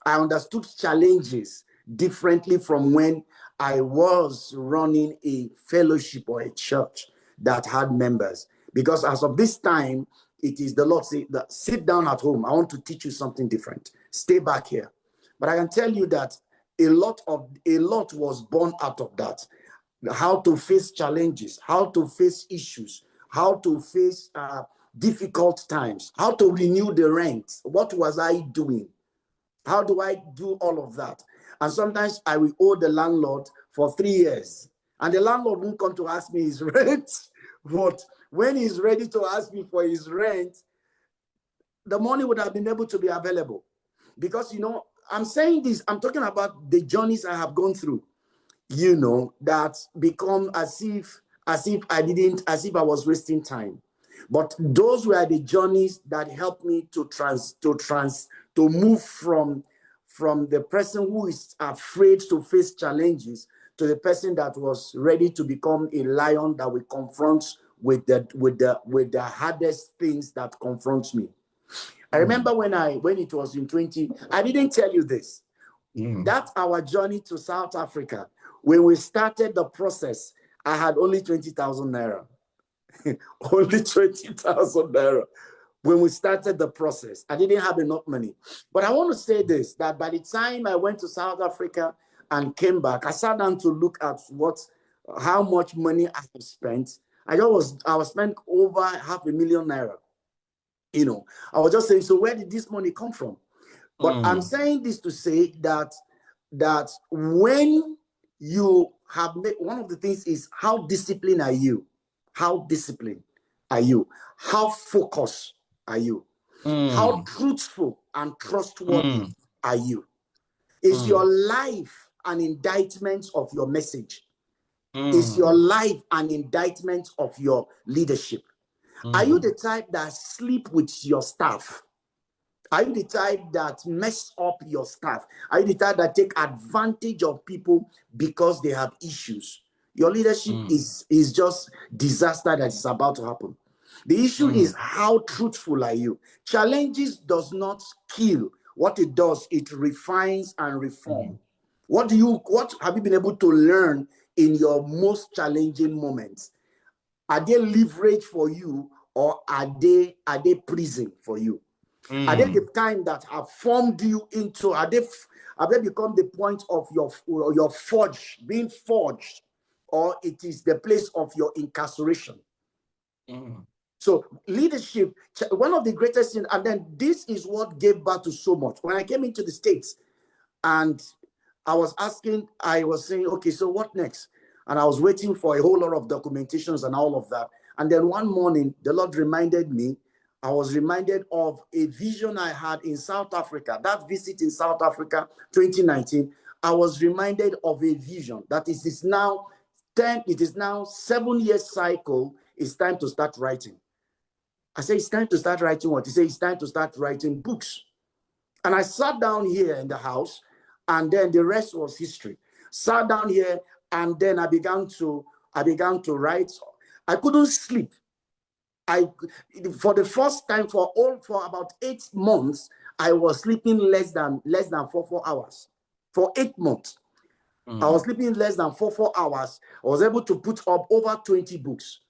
I understood challenges differently from when I was running a fellowship or a church that had members. Because as of this time, it is the Lord say that sit down at home. I want to teach you something different. Stay back here. But I can tell you that a lot was born out of that. How to face challenges, how to face issues, how to face difficult times, how to renew the rent. What was I doing? How do I do all of that? And sometimes I will owe the landlord for 3 years, and the landlord won't come to ask me his rent. But when he's ready to ask me for his rent, the money would have been able to be available. Because, I'm saying this, I'm talking about the journeys I have gone through, that become as if I was wasting time. But those were the journeys that helped me to move from the person who is afraid to face challenges to the person that was ready to become a lion that will confront with the hardest things that confronts me. I remember when it was in 20, I didn't tell you this. That our journey to South Africa, when we started the process, I had only 20,000 naira. Only 20,000 naira. When we started the process, I didn't have enough money. But I want to say this, that by the time I went to South Africa and came back, I sat down to look at how much money I have spent. I was spent over 500,000 naira. I was just saying, so where did this money come from? But I'm saying this to say that when you have made, one of the things is how disciplined are you? How disciplined are you? How focused are you? How truthful and trustworthy are you? Is your life an indictment of your message? Is your life an indictment of your leadership? Are you the type that sleep with your staff? Are you the type that mess up your staff? Are you the type that take advantage of people because they have issues? Your leadership is just disaster that is about to happen. The issue is how truthful are you? Challenges does not kill. What it does, it refines and reforms. What have you been able to learn in your most challenging moments? Are they leverage for you, or are they prison for you? Are they the time that have formed you into? Have they become the point of your being forged, or it is the place of your incarceration? So leadership, one of the greatest things, and then this is what gave birth to so much. When I came into the States, and I was saying, okay, so what next? And I was waiting for a whole lot of documentations and all of that. And then one morning, the Lord reminded me. I was reminded of a vision I had in South Africa. That visit in South Africa, 2019, I was reminded of a vision that it is now 7 years cycle. It's time to start writing. I say, it's time to start writing what? He said, it's time to start writing books. And I sat down here in the house, and then the rest was history. Sat down here, and then I began to write. I couldn't sleep. For the first time for about 8 months, I was sleeping less than 4 hours. For 8 months, I was sleeping less than 4 hours. I was able to put up over 20 books,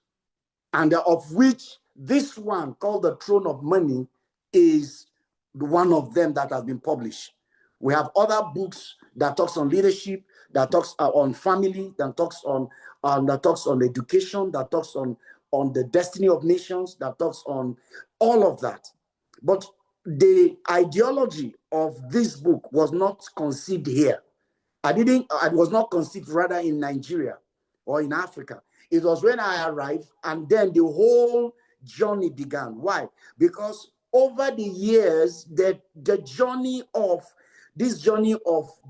and of which this one called The Throne of Money is one of them that has been published. We have other books that talks on leadership, that talks on family, that talks on education, that talks on the destiny of nations, that talks on all of that. But the ideology of this book was not conceived here. It was not conceived rather in Nigeria or in Africa. It was when I arrived, and then the whole journey began. Why? Because over the years, the journey of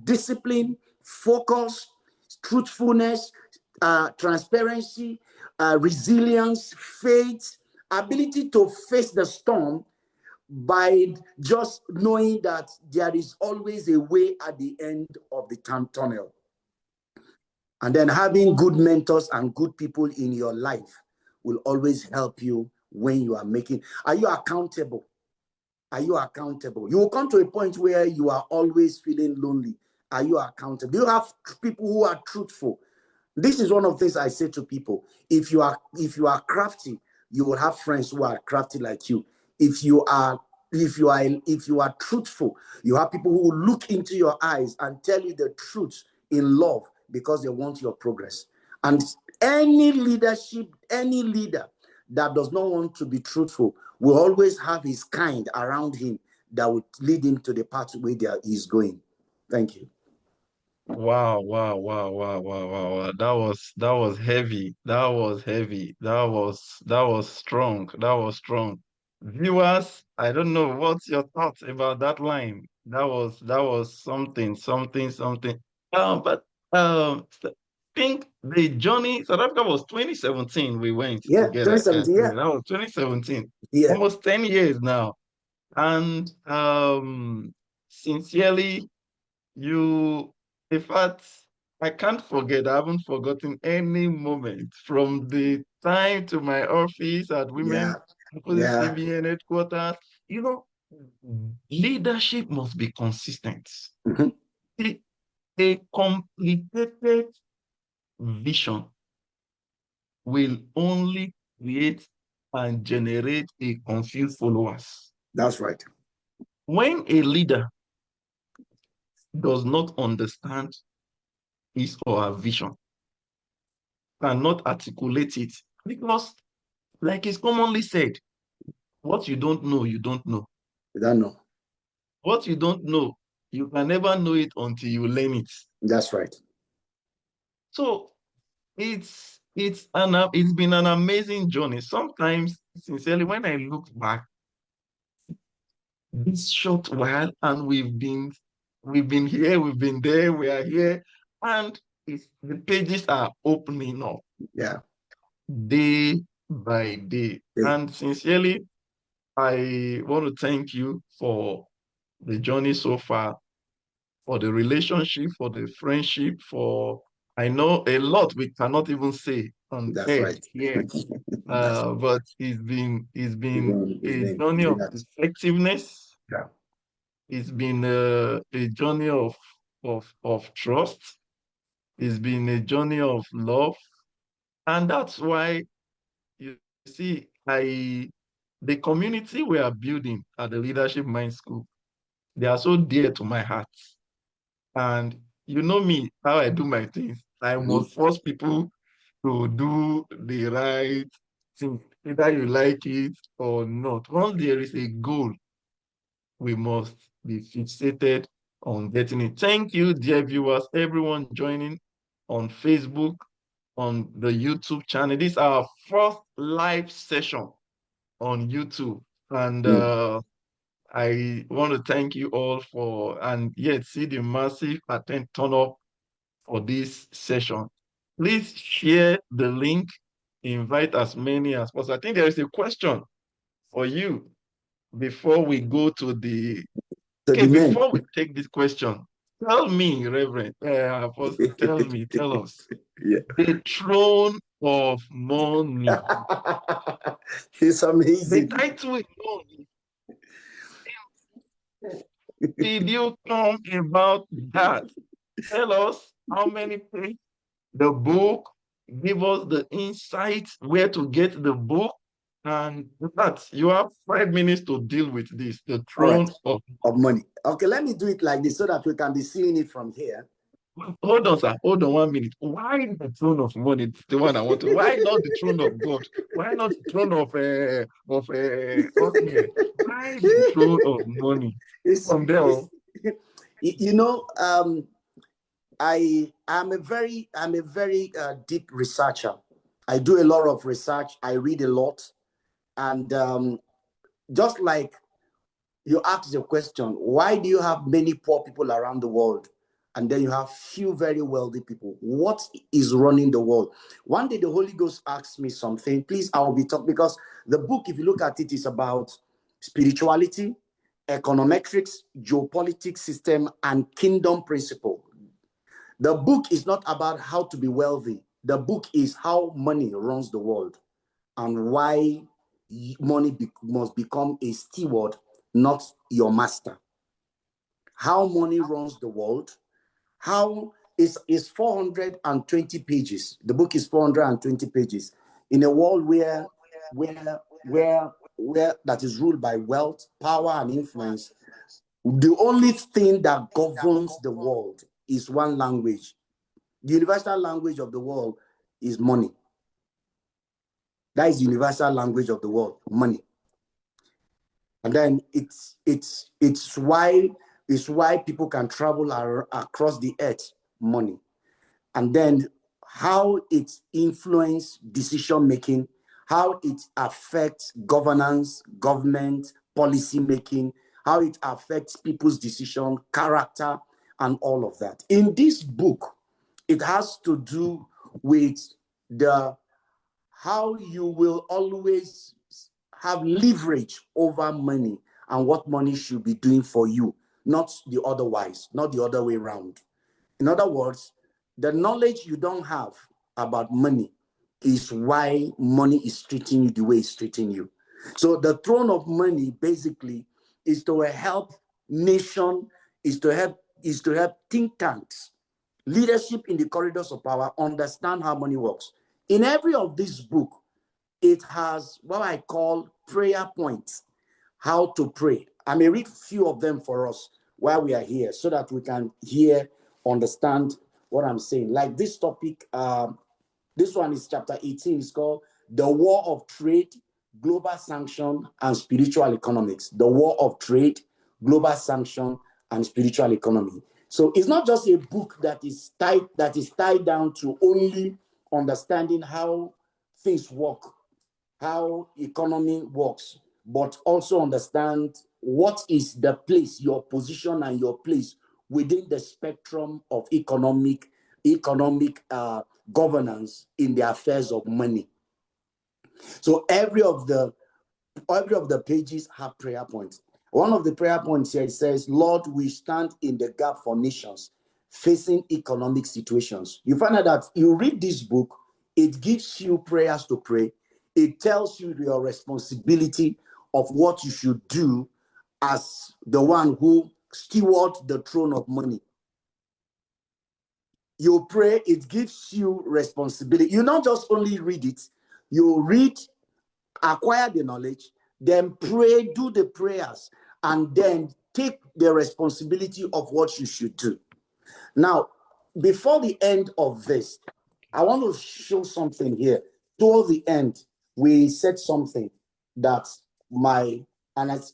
discipline, focus, truthfulness, transparency, resilience, faith, ability to face the storm by just knowing that there is always a way at the end of the tunnel. And then having good mentors and good people in your life will always help you when you are making. Are you accountable? Are you accountable? You will come to a point where you are always feeling lonely. Are you accountable? Do you have people who are truthful? This is one of the things I say to people. If you are crafty, you will have friends who are crafty like you. If you are truthful, you have people who will look into your eyes and tell you the truth in love because they want your progress. And any leader that does not want to be truthful will always have his kind around him that would lead him to the path where he's going. Thank you. Wow, wow, wow, wow, wow, wow, wow. That was heavy. That was heavy. That was strong. That was strong. Viewers, I don't know what's your thoughts about that line. That was something, something, something. But I think the journey South Africa was 2017 we went Yeah, together. 2017. Yeah. That was 2017. Yeah. Almost 10 years now. And sincerely, you, in fact, I can't forget, I haven't forgotten any moment from the time to my office at Yeah. Women Opposite Yeah. CBN headquarters. You know, leadership must be consistent. Mhm. A complicated vision will only create and generate a confused followers. That's right. When a leader does not understand his or her vision, cannot articulate it, because, like is commonly said, what you don't know, you don't know. You don't know. What you don't know, you can never know it until you learn it. That's right. So it's been an amazing journey. Sometimes, sincerely, when I look back this short while, and we've been here, we've been there, we are here, and the pages are opening up. Yeah. Day by day. Yeah. And sincerely, I want to thank you for the journey so far, for the relationship, for the friendship, for I know a lot we cannot even say on That's air right. here. But it's been a It's journey been of that. effectiveness. Yeah. It's been a journey of trust. It's been a journey of love. And that's why you see, the community we are building at the Leadership Mind School, they are so dear to my heart. And you know me, how I do my things. I Mhm. must force people to do the right thing, either you like it or not. Once there is a goal, we must be fixated on getting it. Thank you, dear viewers, everyone joining on Facebook, on the YouTube channel. This is our first live session on YouTube. And I want to thank you all and yet see the massive turn up for this session. Please share the link, invite as many as possible. I think there is a question for you before we go to So okay, the men. before we take this question, tell me, Reverend, Apostle, tell us, Yeah. the throne of money. It's The amazing. title alone, did you come about that? Tell us how many pages the book, give us the insights where to get the book, and that you have 5 minutes to deal with this, the All right. throne of Of money. Okay, let me do it like this so that we can be seeing it from here. hold on, sir. Hold on 1 minute. Why the throne of money? It's the one I want to. Why not the throne of God? Why not the throne of us here? Why the throne of money? It's, From there, it's you know, I'm a very deep researcher. I do a lot of research. I read a lot, and just like you asked the question, why do you have many poor people around the world, and then you have few very wealthy people? What is running the world? One day the Holy Ghost asked me something. Please, I will be talking because the book, if you look at it, is about spirituality, econometrics, geopolitics system, and kingdom principle. The book is not about how to be wealthy. The book is how money runs the world and why money must become a steward, not your master. How money runs the world. How is 420 pages. The book is 420 pages in a world where where that is ruled by wealth, power, and influence, the only thing that governs the world is one language. The universal language of the world is money. That is the universal language of the world, money. And then it's why people can travel across the earth, money. And then how it influences decision making, how it affects governance, government, policy making, how it affects people's decision, character, and all of that. In this book, it has to do with how you will always have leverage over money and what money should be doing for you, not the other way around. In other words, the knowledge you don't have about money is why money is treating you the way it's treating you. So the throne of money basically is to help nation, is to help think tanks, leadership in the corridors of power understand how money works. In every of this book, it has what I call prayer points, how to pray. I may read a few of them for us while we are here so that we can understand what I'm saying. Like this topic, this one is chapter 18. It's called The War of Trade, Global Sanction, and Spiritual Economics. The War of Trade, Global Sanction, and Spiritual Economy. So it's not just a book that is tied down to only understanding how things work, how economy works, but also understand what is the place, your position and your place within the spectrum of economic governance in the affairs of money. So every of the pages have prayer points. One of the prayer points here says, Lord, we stand in the gap for nations facing economic situations. You find out that you read this book, it gives you prayers to pray. It tells you your responsibility of what you should do as the one who stewards the throne of money. You pray, it gives you responsibility. You not just only read it, you read, acquire the knowledge, then pray, do the prayers, and then take the responsibility of what you should do. Now, before the end of this, I want to show something here. Towards the end, we said something that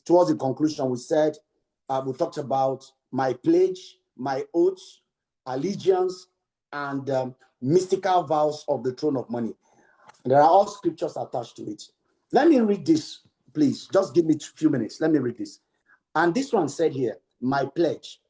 towards the conclusion, we said, we talked about my pledge, my oath, allegiance, and mystical vows of the throne of money. There are all scriptures attached to it. Let me read this, please. Just give me a few minutes. Let me read this. And this one said here, my pledge.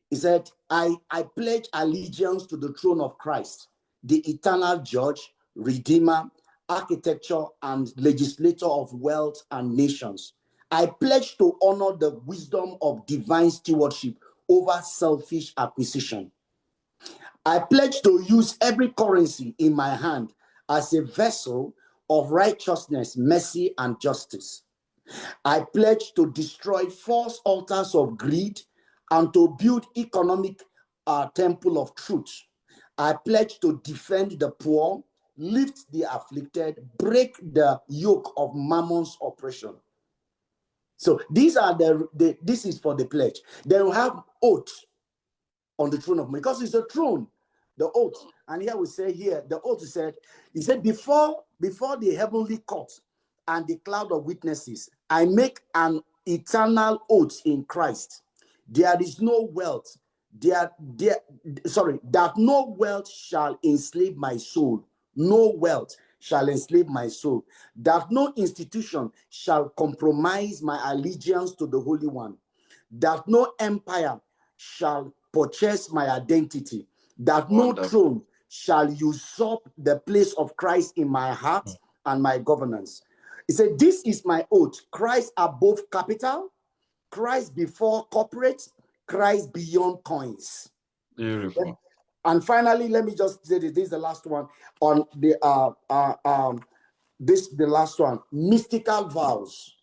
He said, I pledge allegiance to the throne of Christ, the eternal judge, redeemer, architecture, and legislator of wealth and nations. I pledge to honor the wisdom of divine stewardship over selfish acquisition. I pledge to use every currency in my hand as a vessel of righteousness, mercy, and justice. I pledge to destroy false altars of greed and to build economic temple of truth. I pledge to defend the poor, lift the afflicted, break the yoke of mammon's oppression. So these are this is for the pledge. Then we have oath on the throne of money, because it's a throne, the oath. And here we say here, the oath said, he said, before the heavenly court and the cloud of witnesses, I make an eternal oath in Christ. There is no wealth, that no wealth shall enslave my soul. No wealth shall enslave my soul. That no institution shall compromise my allegiance to the Holy One. That no empire shall purchase my identity. That no throne shall usurp the place of Christ in my heart and my governance. He said, this is my oath. Christ above capital, Christ before corporate, Christ beyond coins. Beautiful. And finally, let me just say this is the last one on the the last one. Mystical vows.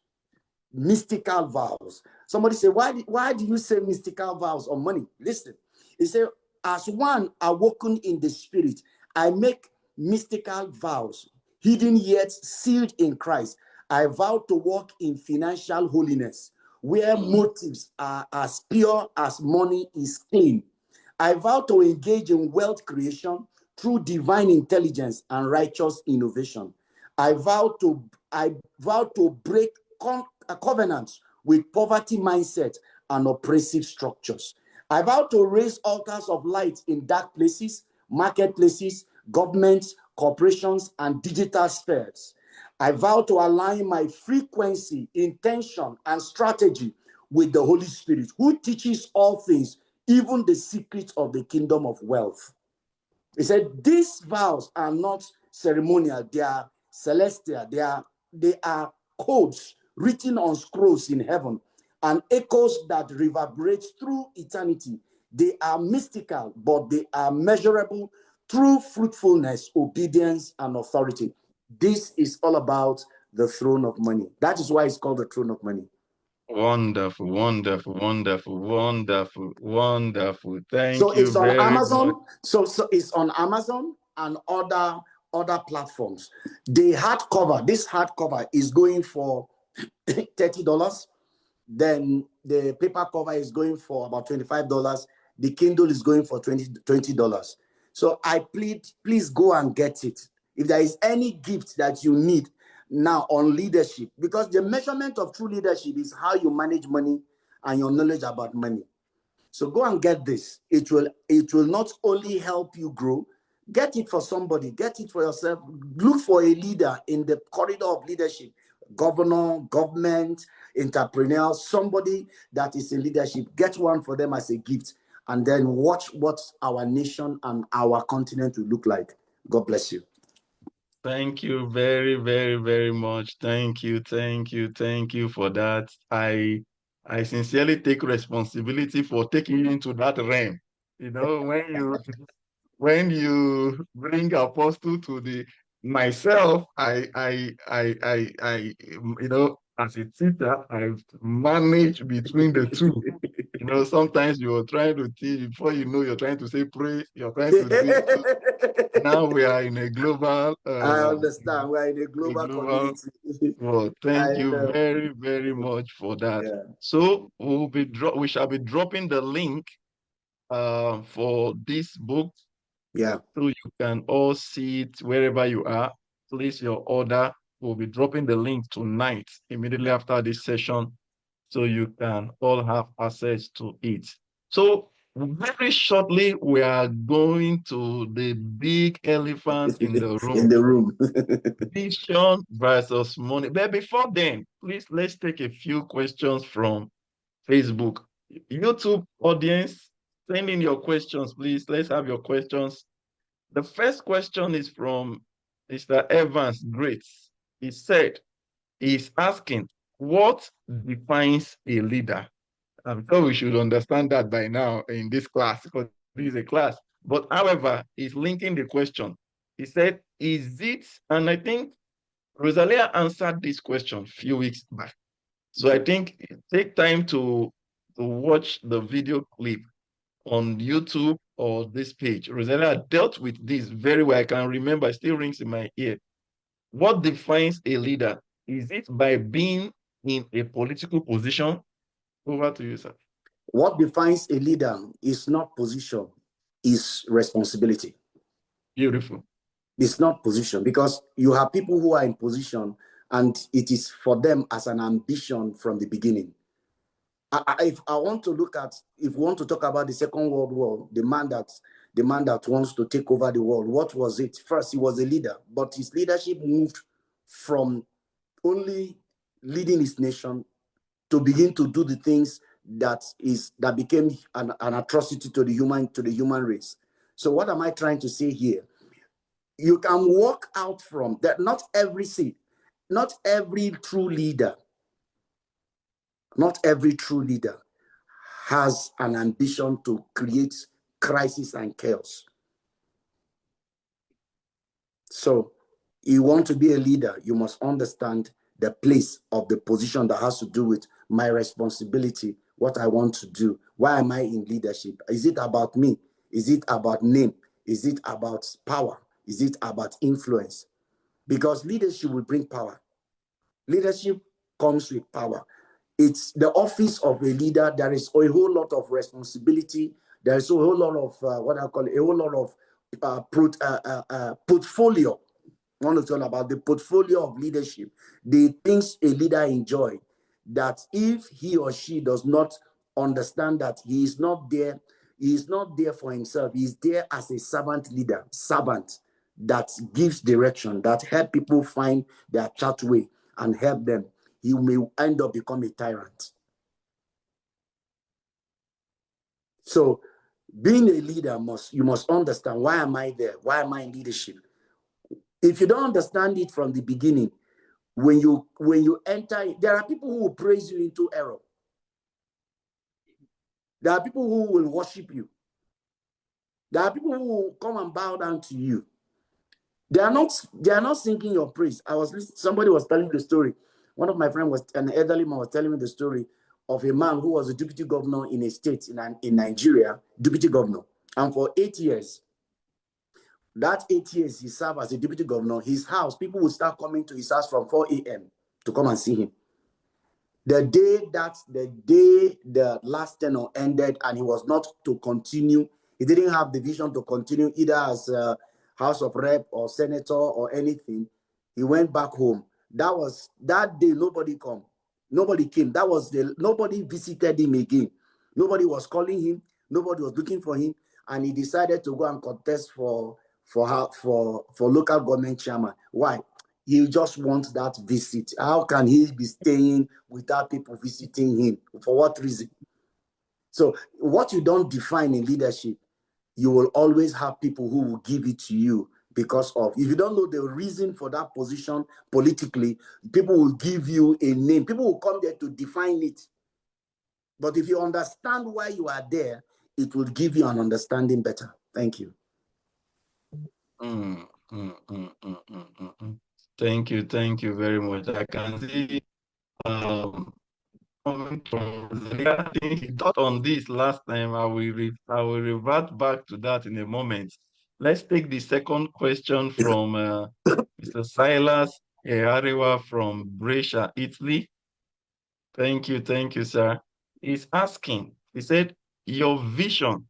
Mystical vows. Somebody say, why do you say mystical vows on money? Listen, he said, as one awoken in the spirit, I make mystical vows. hidden yet sealed in Christ. I vow to walk in financial holiness, where motives are as pure as money is clean. I vow to engage in wealth creation through divine intelligence and righteous innovation. I vow to break covenants with poverty mindset and oppressive structures. I vow to raise altars of light in dark places, marketplaces, governments, corporations, and digital spheres. I vow to align my frequency, intention, and strategy with the Holy Spirit, who teaches all things, even the secrets of the kingdom of wealth. He said, these vows are not ceremonial, they are celestial, they are codes written on scrolls in heaven and echoes that reverberate through eternity. They are mystical, but they are measurable through fruitfulness, obedience, and authority. This is all about the throne of money. That is why it's called the throne of money. Wonderful, wonderful, wonderful, wonderful, wonderful. So Thank you it's on very much. Amazon. So it's on Amazon and other platforms. The hardcover, this hardcover is going for $30. Then the paper cover is going for about $25. The Kindle is going for $20. So I please go and get it. If there is any gift that you need now on leadership, because the measurement of true leadership is how you manage money and your knowledge about money. So go and get this. It will not only help you grow, get it for somebody, get it for yourself. Look for a leader in the corridor of leadership, governor, government, entrepreneur, somebody that is in leadership. Get one for them as a gift, and then watch what our nation and our continent will look like. God bless you. Thank you very, very, very much. Thank you, thank you, thank you for that. I sincerely take responsibility for taking you into that realm. You know, when you bring apostle to the myself, you know, as a teacher, I've managed between the two. You know, sometimes you're trying to teach, before you know, you're trying to say pray, you're trying to do it. Now we are in a global, I understand. We're in a global community. well, thank And you very, very much for that. yeah. So we shall be dropping the link for this book. Yeah. So you can all see it wherever you are. Place your order. We'll be dropping the link tonight, immediately after this session, so you can all have access to it. So very shortly, we are going to the big elephant in the room. In the room. Vision versus money. But before then, please let's take a few questions from Facebook. YouTube audience, send in your questions, please. Let's have your questions. The first question is from Mr. Evans Great. He said, he's asking, what defines a leader? I'm sure we should understand that by now in this class, because this is a class. But however, he's linking the question. He said, is it, and I think Rosalia answered this question a few weeks back. So I think take time to watch the video clip on YouTube or this page. Rosalia dealt with this very well. I can remember, it still rings in my ear. What defines a leader? Is it by being in a political position? Over to you, sir. What defines a leader is not position, is responsibility. Beautiful. It's not position, because you have people who are in position and it is for them as an ambition from the beginning. If I want to look at, if we want to talk about the Second World War, the man that wants to take over the world, what was it? First, he was a leader, but his leadership moved from only leading his nation to begin to do the things that became an atrocity to the human race. So what am I trying to say here? You can walk out from that. Not every true leader has an ambition to create crisis and chaos. So you want to be a leader, you must understand the place of the position that has to do with my responsibility, what I want to do. Why am I in leadership? Is it about me? Is it about name? Is it about power? Is it about influence? because leadership will bring power. Leadership comes with power. It's the office of a leader. There is a whole lot of responsibility. There is a whole lot of what I call it, a whole lot of portfolio. I want to talk about the portfolio of leadership, the things a leader enjoy, that if he or she does not understand that he is not there for himself, he is there as a servant leader, servant that gives direction, that help people find their pathway and help them, he may end up becoming a tyrant. So being a leader, you must understand, why am I there? Why am I in leadership? If you don't understand it from the beginning, when you enter, there are people who will praise you into error. There are people who will worship you. There are people who will come and bow down to you. They are not singing your praise. Somebody was telling the story. One of my friends an elderly man was telling me the story of a man who was a deputy governor in a state in Nigeria, deputy governor. And for 8 years, that 8 years he served as a deputy governor, his house, people would start coming to his house from 4 a.m. to come and see him. The day the last tenure ended and he was not to continue, he didn't have the vision to continue either as a House of Rep or Senator or anything. He went back home. That day, nobody came. Nobody visited him again. Nobody was calling him. Nobody was looking for him. And he decided to go and contest for local government chairman. Why? He just wants that visit. How can he be staying without people visiting him? For what reason? So what you don't define in leadership, you will always have people who will give it to you because of, if you don't know the reason for that position politically, people will give you a name. People will come there to define it. But if you understand why you are there, it will give you an understanding better. Thank you. Thank you very much. I can see coming from I think he thought on this last time. I will revert back to that in a moment. Let's take the second question from Mr. Silas Ehariwa from Brescia, Italy. Thank you, sir. He's asking, he said, your vision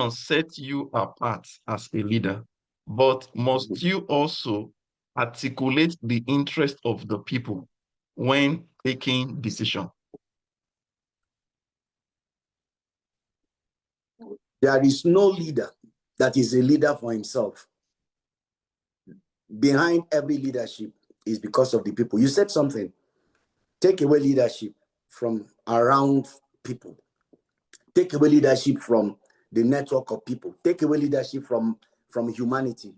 sets you apart as a leader, but must you also articulate the interest of the people when taking decision? There is no leader that is a leader for himself. Behind every leadership is because of the people. You said something. Take away leadership from around people. Take away leadership from the network of people. Take away leadership from humanity.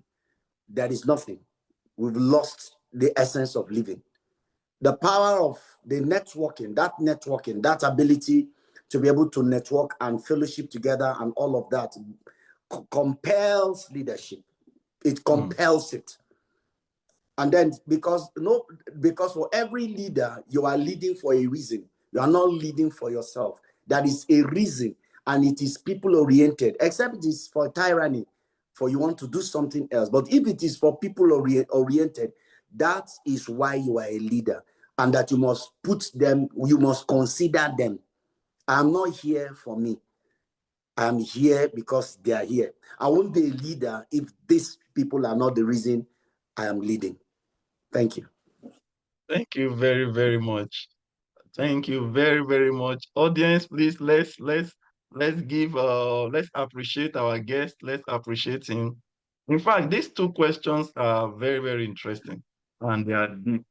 There is nothing. We've lost the essence of living. The power of the networking, that ability to be able to network and fellowship together and all of that compels leadership. It compels it. And then because for every leader, you are leading for a reason. You are not leading for yourself. That is a reason, and it is people-oriented, except it is for tyranny, for you want to do something else. But if it is for people-oriented, that is why you are a leader, and that you must put them, you must consider them. I'm not here for me. I'm here because they are here. I won't be a leader if these people are not the reason I am leading. Thank you. Thank you very, very much. Thank you very, very much. Audience, please let's appreciate our guest. Let's appreciate him. In fact, these two questions are very, very interesting, and they are deep.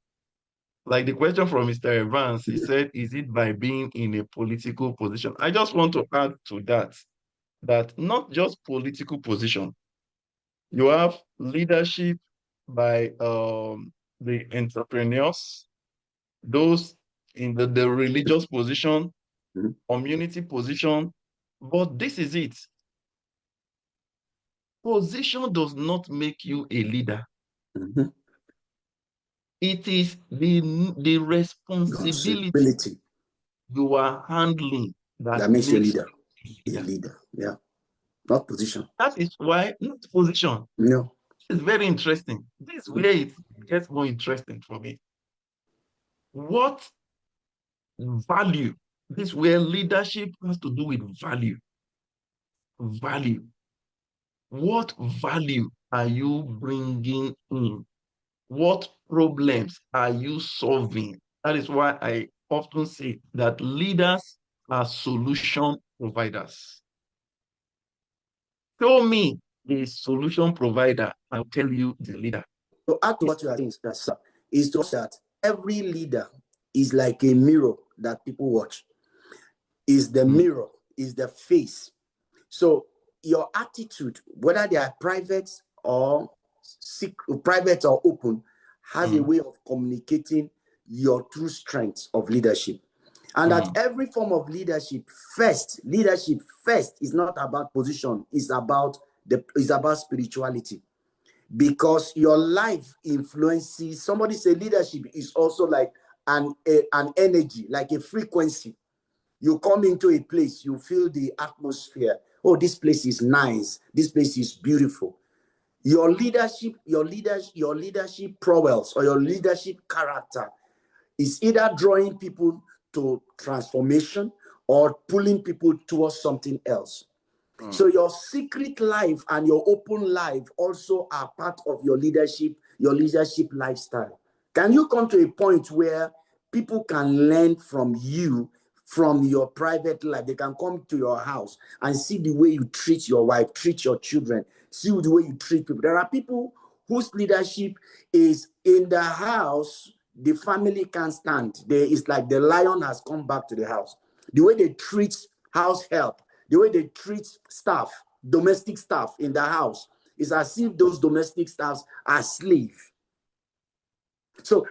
Like the question from Mr. Evans, he said, is it by being in a political position? I just want to add to that not just political position. You have leadership by the entrepreneurs, those in the religious position, community position. But this is it. Position does not make you a leader. It is the responsibility you are handling that makes you a leader. Yeah, not position. That is why, not position. No. It's very interesting. This way it gets more interesting for me. What value? This where leadership has to do with value. Value. What value are you bringing in? What problems are you solving? That is why I often say that leaders are solution providers. Show me a solution provider, I'll tell you the leader. So add to what you are saying, sir, is just that every leader is like a mirror that people watch. Is the mirror, is the face. So your attitude, whether they are private or private or open, has a way of communicating your true strengths of leadership. And that every form of leadership first is not about position, it's about spirituality. Because your life influences, somebody say leadership is also like an energy, like a frequency. You come into a place, you feel the atmosphere. Oh, this place is nice. This place is beautiful. Your leadership prowess or your leadership character is either drawing people to transformation or pulling people towards something else. So your secret life and your open life also are part of your leadership lifestyle. Can you come to a point where people can learn from you, from your private life? They can come to your house and see the way you treat your wife, treat your children, see the way you treat people. There are people whose leadership is in the house, the family can't stand. It's like the lion has come back to the house. The way they treat house help, the way they treat staff, domestic staff in the house, is as if those domestic staffs are slaves. So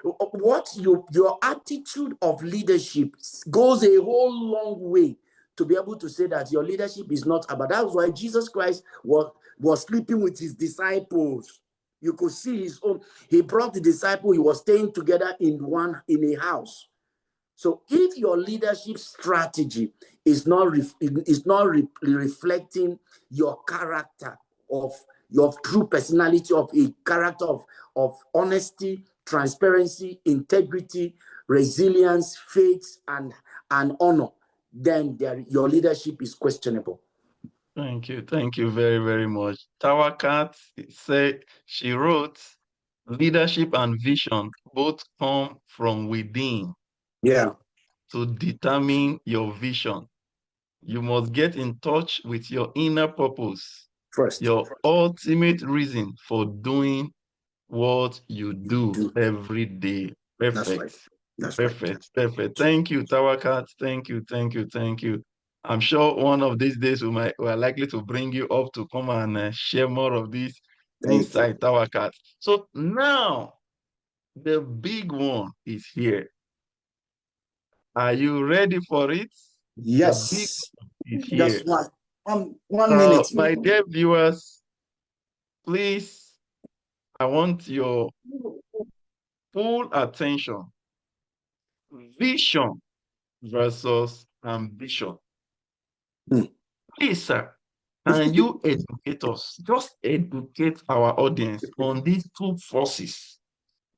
your attitude of leadership goes a whole long way to be able to say that your leadership is not about. That's why Jesus Christ was sleeping with his disciples. You could see his own. He brought the disciple. He was staying together in a house. So if your leadership strategy is not reflecting your character of your true personality, of a character of honesty, transparency, integrity, resilience, faith, and honor, then your leadership is questionable. Thank you very, very much. Tawakat said, she wrote, leadership and vision both come from within. Yeah. To determine your vision, you must get in touch with your inner purpose first, your ultimate reason for doing what you do every day. Perfect. That's right. Perfect. Thank you, Tawakat. Thank you. I'm sure one of these days we are likely to bring you up to come and share more of this inside Tawakat. So now the big one is here. Are you ready for it? Yes. The big one is here. Just one minute. My dear viewers, please, I want your full attention. Vision versus ambition. Please, sir, can you educate us? Just educate our audience on these two forces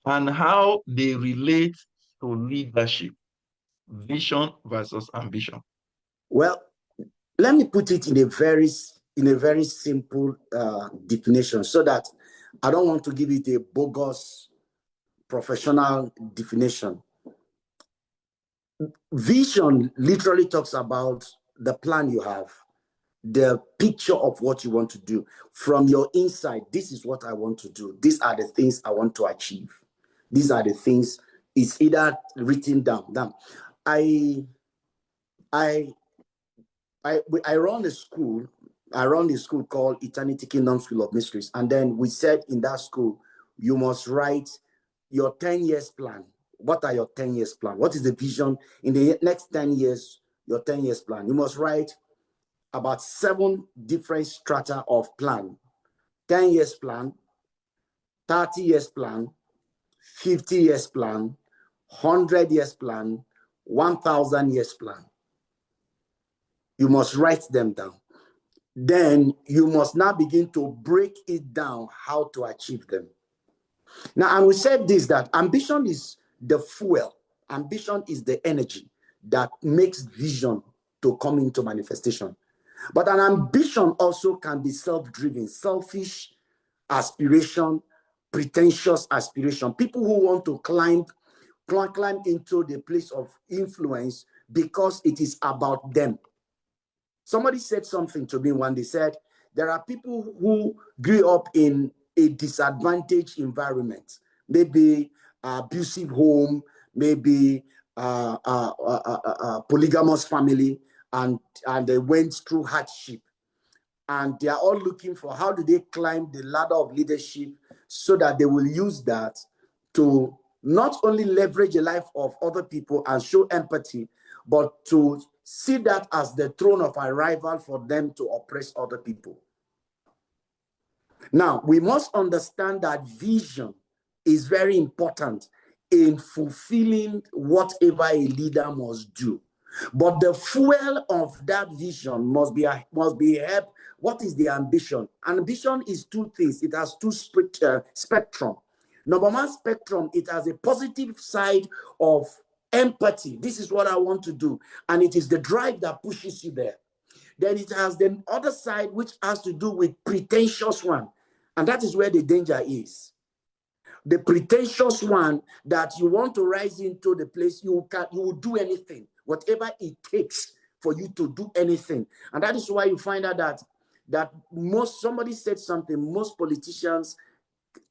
and how they relate to leadership. Vision versus ambition. Well, let me put it in a very simple definition, so that I don't want to give it a bogus professional definition. Vision literally talks about the plan you have, the picture of what you want to do from your inside. This is what I want to do. These are the things I want to achieve. These are the things. It's either written down. I run a school. I run a school called Eternity Kingdom School of Mysteries. And then we said in that school, you must write your 10 years plan. What are your 10 years plan? What is the vision in the next 10 years, your 10 years plan? You must write about 7 different strata of plan. 10 years plan, 30 years plan, 50 years plan, 100 years plan, 1,000 years plan. You must write them down. then you must now begin to break it down how to achieve them. Now, and we said this, that ambition is the fuel. Ambition is the energy that makes vision to come into manifestation. But an ambition also can be self-driven, selfish aspiration, pretentious aspiration. People who want to climb into the place of influence because it is about them. Somebody said something to me when they said, there are people who grew up in a disadvantaged environment, maybe abusive home, maybe polygamous family, and they went through hardship. And they are all looking for how do they climb the ladder of leadership so that they will use that to not only leverage the life of other people and show empathy, but to see that as the throne of arrival for them to oppress other people. Now, we must understand that vision is very important in fulfilling whatever a leader must do. But the fuel of that vision must be help. What is the ambition? Ambition is two things. It has two spectrum. Number one spectrum, it has a positive side of empathy. This is what I want to do. And it is the drive that pushes you there. Then it has the other side, which has to do with pretentious one. And that is where the danger is. The pretentious one, that you want to rise into the place, you will do anything, whatever it takes for you to do anything. And that is why you find out that somebody said something, most politicians,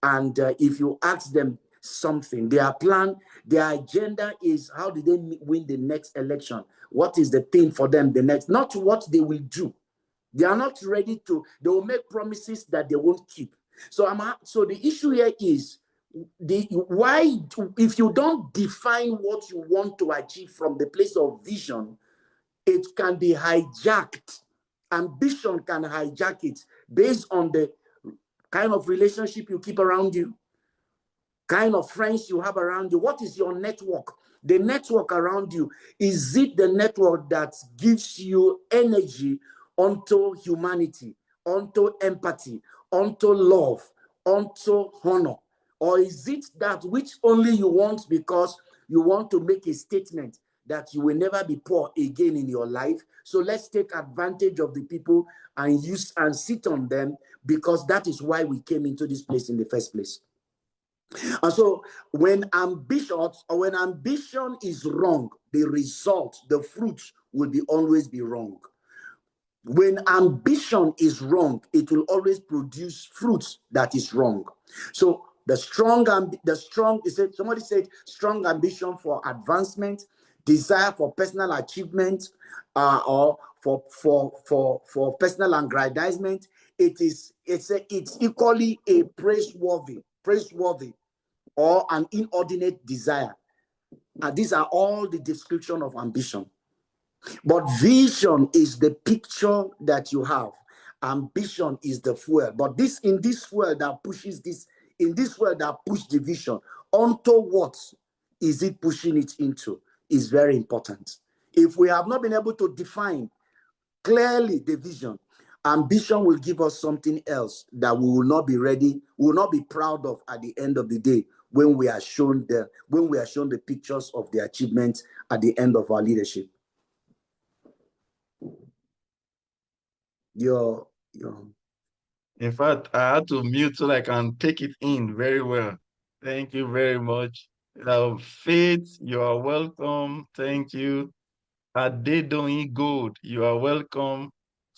and if you ask them something, their plan, their agenda is how do they win the next election? What is the thing for them the next? Not what they will do. They are not ready to, they will make promises that they won't keep. So the issue here is, if you don't define what you want to achieve from the place of vision, it can be hijacked. Ambition can hijack it based on the kind of relationship you keep around you, kind of friends you have around you. What is your network? The network around you, is it the network that gives you energy onto humanity, onto empathy, onto love, onto honor? Or is it that which only you want because you want to make a statement that you will never be poor again in your life? So let's take advantage of the people and use and sit on them, because that is why we came into this place in the first place. And so when ambition is wrong, the result, the fruit will always be wrong. When ambition is wrong, it will always produce fruit that is wrong. So somebody said strong ambition for advancement, desire for personal achievement, or for personal aggrandizement. It's equally a praiseworthy or an inordinate desire. And these are all the description of ambition. But vision is the picture that you have. Ambition is the fuel. But in this fuel that pushes the vision, onto what is it pushing it into is very important. If we have not been able to define clearly the vision, ambition will give us something else that we will not be ready, we will not be proud of at the end of the day, when we are shown the pictures of the achievements at the end of our leadership. In fact, I had to mute so I can take it in very well. Thank you very much. Faith, you are welcome. Thank you. Adedoyin Gold, you are welcome.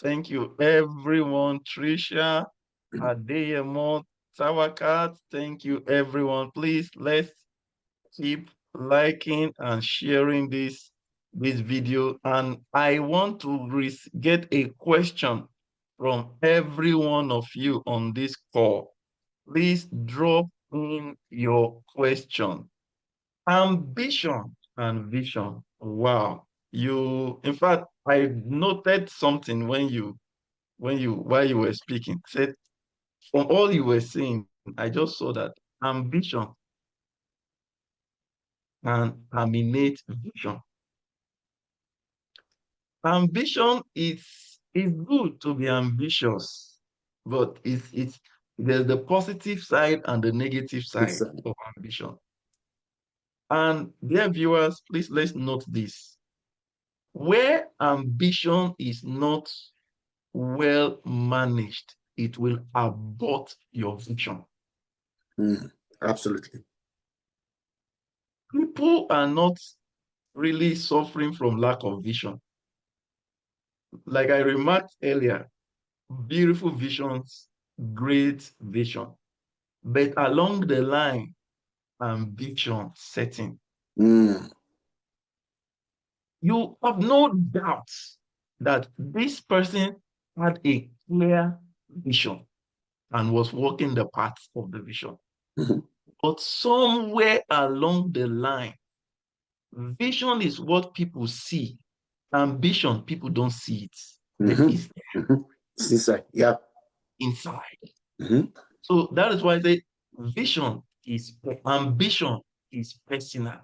Thank you, everyone. Trisha, Adeyemo, Tawakat, thank you, everyone. Please, let's keep liking and sharing this video. And I want to get a question from every one of you on this call. Please drop in your question. Ambition and vision. Wow. In fact, I noted something while you were speaking. Said from all you were saying, I just saw that ambition and terminate vision. Ambition is it's good to be ambitious, but there's the positive side and the negative side of ambition. And dear viewers, please let's note this. Where ambition is not well managed, it will abort your vision. Absolutely. People are not really suffering from lack of vision. Like I remarked earlier, beautiful visions, great vision. But along the line, ambition setting. You have no doubt that this person had a clear vision and was walking the path of the vision. But somewhere along the line, vision is what people see. Ambition, people don't see it. But it's It's inside. Yeah. Inside. So that is why I say vision is ambition is personal.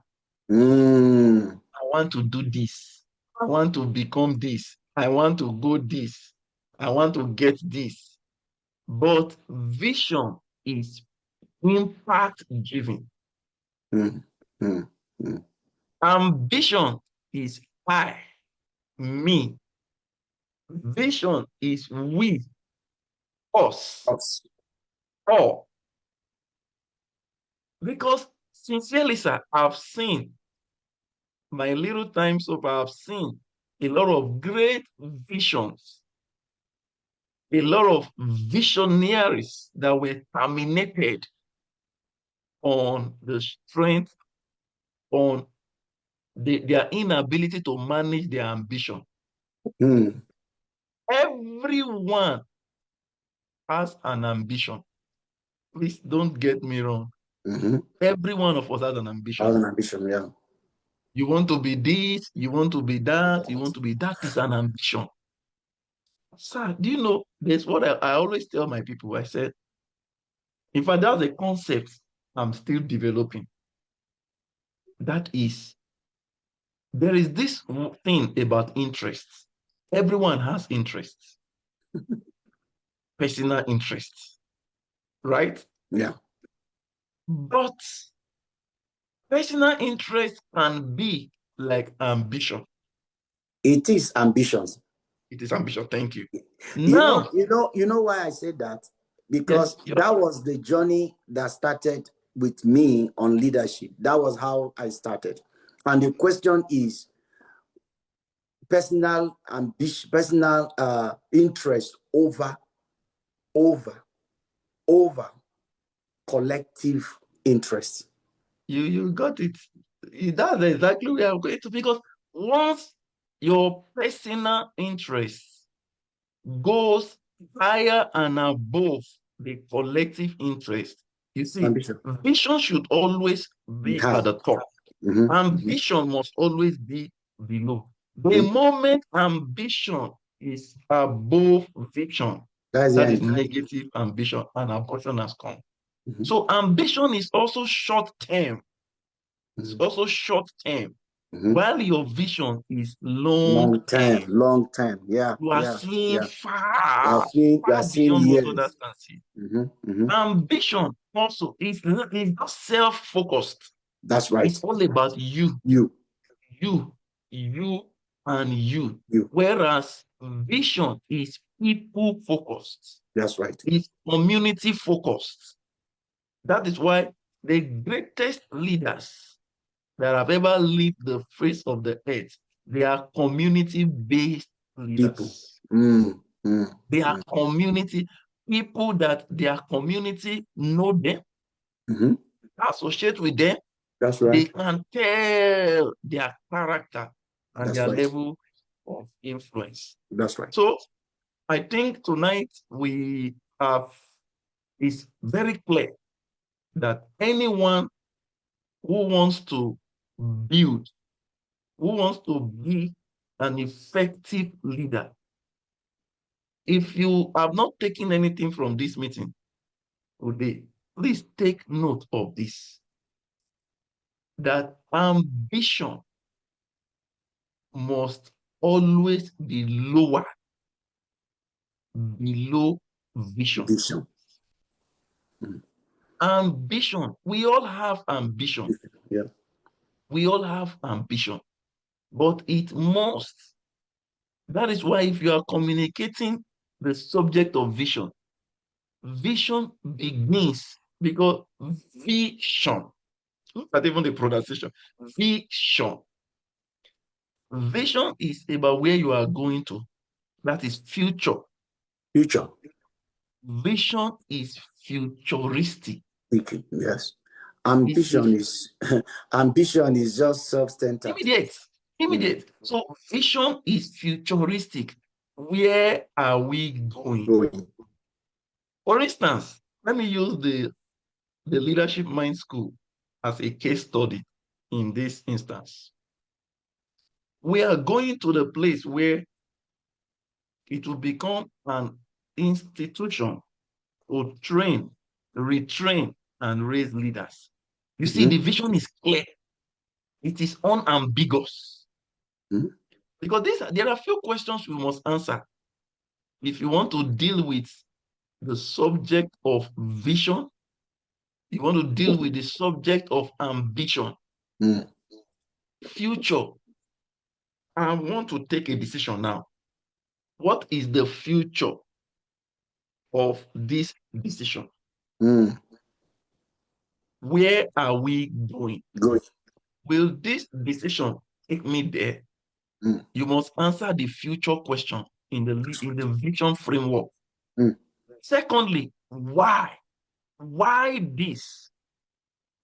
I want to do this. I want to become this. I want to go this. I want to get this. But vision is impact driven. Ambition is I, me. Vision is we, us, all. Because sincerely, sir, I've seen my little time so far, I've seen a lot of great visions, a lot of visionaries that were terminated on the strength, on their inability to manage their ambition. Everyone has an ambition. Please don't get me wrong. Every one of us has an ambition. Has an ambition, yeah. You want to be this, you want to be that, you want to be that is an ambition. Sir, do you know, there's what I always tell my people. I said, in fact, that's a concept I'm still developing. That is, there is this thing about interests. Everyone has interests. Personal interests. Right? Yeah. But personal interest can be like ambition. It is ambitions. It is ambition. Thank you. You know why I said that? Because yes, that was the journey that started with me on leadership. That was how I started. And the question is personal ambition, personal interest over collective interest. You got it. That's exactly where I'm going to, because once your personal interest goes higher and above the collective interest, you see, vision should always be at the top. Ambition must always be below. The moment ambition is above vision, that is negative ambition, and abortion has come. So ambition is also short term. It's also short term. While your vision is long term. Long term. Yeah. You are seeing far. You are seeing beyond years. what others can see. Ambition also is not self-focused. That's right. It's all about you. You, and you. Whereas vision is people focused. That's right. It's community focused. That is why the greatest leaders that have ever lived the face of the earth, they are community-based leaders. They are community people that their community know them, associate with them. That's right. They can tell their character and That's their right. level of influence. That's right. So I think tonight it's very clear that anyone who wants to build, who wants to be an effective leader, if you have not taken anything from this meeting today, please take note of this, that ambition must always be lower below vision. Vision. Ambition. We all have ambition. Yeah. We all have ambition, but it must. That is why if you are communicating the subject of vision, vision begins because vision. Look at even the pronunciation. Vision. Vision is about where you are going to. That is future. Future. Vision is futuristic. Yes. Ambition is ambition is just self-centered. Immediate. So vision is futuristic. Where are we going? For instance, let me use the Leadership Mind School as a case study in this instance. We are going to the place where it will become an institution to train, retrain, and raise leaders. You see, the vision is clear. It is unambiguous. Because there are a few questions we must answer if you want to deal with the subject of vision. You want to deal with the subject of ambition, future. I want to take a decision now. What is the future of this decision? Where are we going? Will this decision take me there? You must answer the future question in the vision framework. Secondly, why? Why this?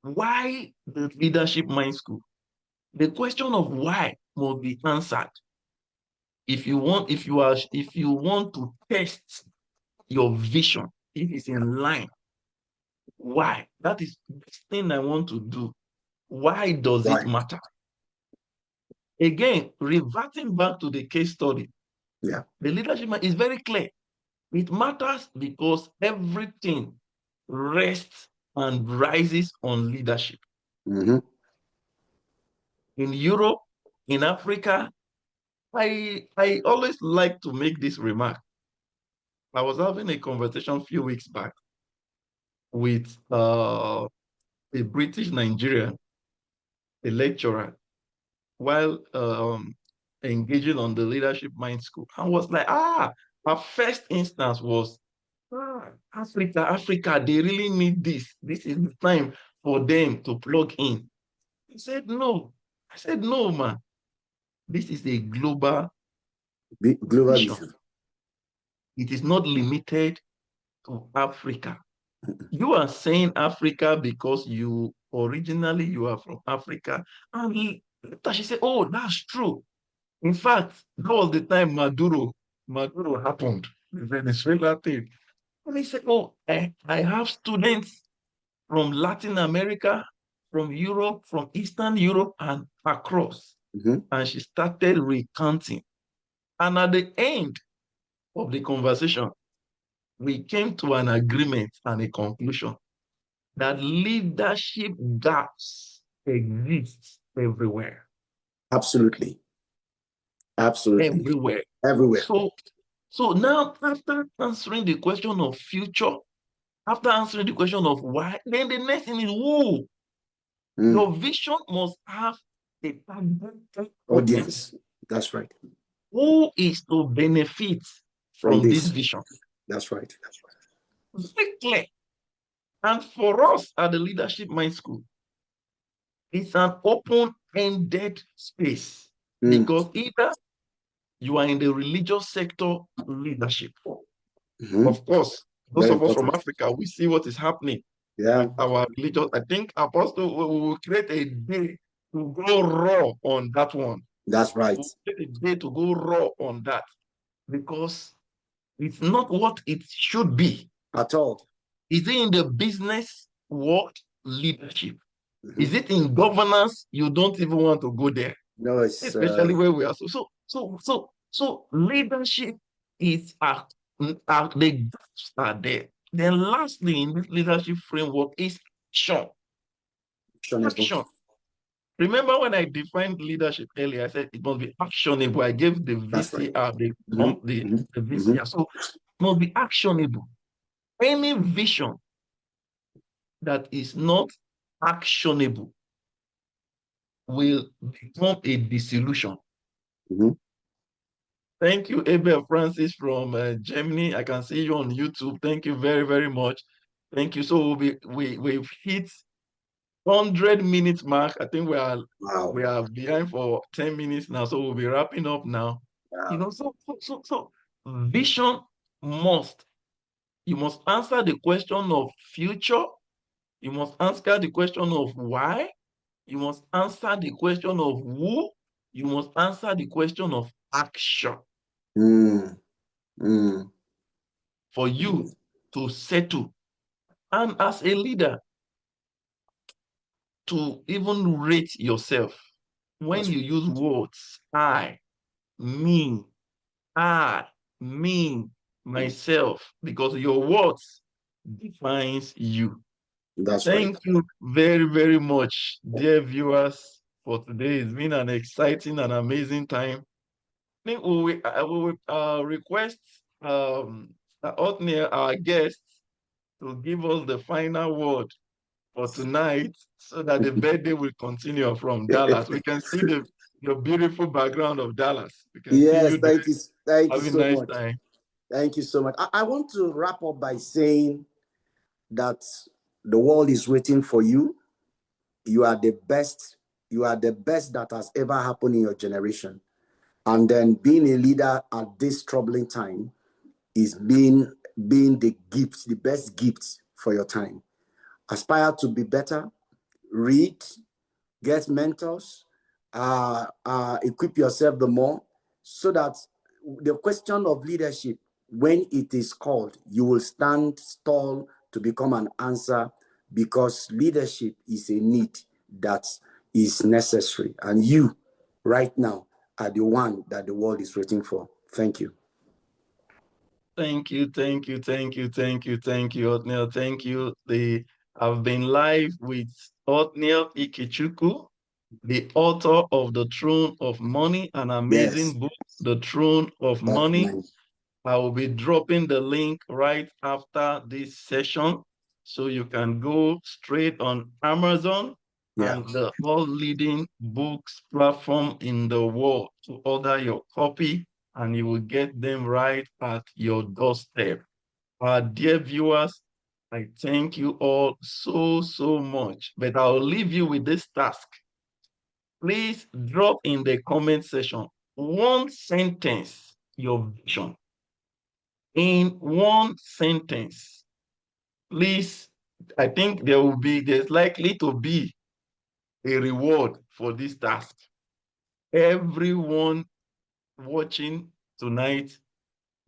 Why the Leadership Mind School? The question of why must be answered. If you want to test your vision, if it's in line, why? That is the thing I want to do. Why does it matter? Again, reverting back to the case study, the leadership is very clear. It matters because everything rests and rises on leadership. In Europe, in Africa, I always like to make this remark. I was having a conversation a few weeks back with a British Nigerian, a lecturer, while engaging on the Leadership Mind School. I was like, our first instance was, Africa, they really need this. This is the time for them to plug in. He said, no. I said, no, man. This is a global vision. It is not limited to Africa. You are saying Africa because originally you are from Africa. And she said, oh, that's true. In fact, that was the time Maduro happened, the Venezuela thing. And he said, oh, I have students from Latin America, from Europe, from Eastern Europe, and across. And she started recounting. And at the end of the conversation, we came to an agreement and a conclusion that leadership gaps exist everywhere. Absolutely. Everywhere. So now, after answering the question of future, after answering the question of why, then the next thing is who. Your vision must have a target audience. That's right. Who is to benefit from this vision? That's right. Very clear. And for us at the Leadership Mind School, it's an open-ended space because either you are in the religious sector leadership. Of course, those of us from Africa, we see what is happening. With our religious. I think Apostle will create a day to go raw on that one. That's right. We'll create a day to go raw on that because it's not what it should be at all. Is it in the business world? Leadership. Is it in governance? You don't even want to go there. No, it's especially where we are. So leadership is the gaps are there. Then lastly, in this leadership framework is action. Action. Remember when I defined leadership earlier, I said it must be actionable. I gave the VCR, the VCR. So must be actionable. Any vision that is not actionable will become a disillusion. Mm-hmm. Thank you, Abel Francis from Germany. I can see you on YouTube. Thank you very, very much. Thank you. So we've hit 100 minutes mark. I think we are behind for 10 minutes now. So we'll be wrapping up now. Wow. You know, so vision you must answer the question of future. You must answer the question of why. You must answer the question of who. You must answer the question of action. For you to settle. And as a leader, to even rate yourself when you use words, I, me, myself, because your words defines you. That's right. Thank you very, very much, dear viewers, for today. It's been an exciting and amazing time. I think we will request Othniel, our guest, to give us the final word for tonight so that the birthday will continue from Dallas. We can see your beautiful background of Dallas. We can see Yes, you there. thank you Have a so nice much. time. Thank you so much. I want to wrap up by saying that the world is waiting for you. You are the best. You are the best that has ever happened in your generation. And then being a leader at this troubling time is being the gift, the best gift for your time. Aspire to be better, read, get mentors, equip yourself the more, so that the question of leadership, when it is called, you will stand tall to become an answer, because leadership is a need that is necessary. And you, right now, are the one that the world is waiting for. Thank you. Thank you, Othniel. Thank you. I've been live with Othniel Ikechukwu, the author of The Throne of Money, an amazing book, The Throne of Money. I will be dropping the link right after this session, so you can go straight on Amazon and the all leading books platform in the world to order your copy, and you will get them right at your doorstep. Our dear viewers, I thank you all so, so much, but I'll leave you with this task. Please drop in the comment section one sentence, your vision. In one sentence, please, I think there's likely to be a reward for this task. Everyone watching tonight,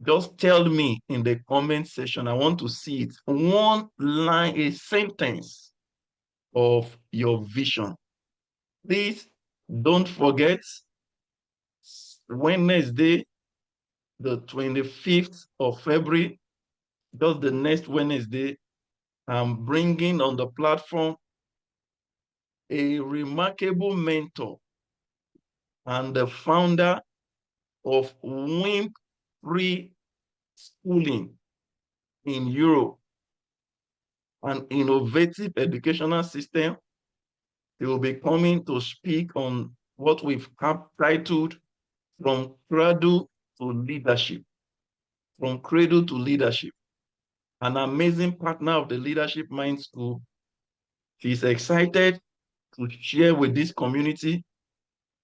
just tell me in the comment section. I want to see it. One line, a sentence of your vision. Please don't forget, Wednesday, the 25th of February, just the next Wednesday, I'm bringing on the platform a remarkable mentor and the founder of WIMP Free Schooling in Europe, an innovative educational system. He will be coming to speak on what we've titled From Cradle to Leadership. From Cradle to Leadership. An amazing partner of the Leadership Mind School. She's excited to share with this community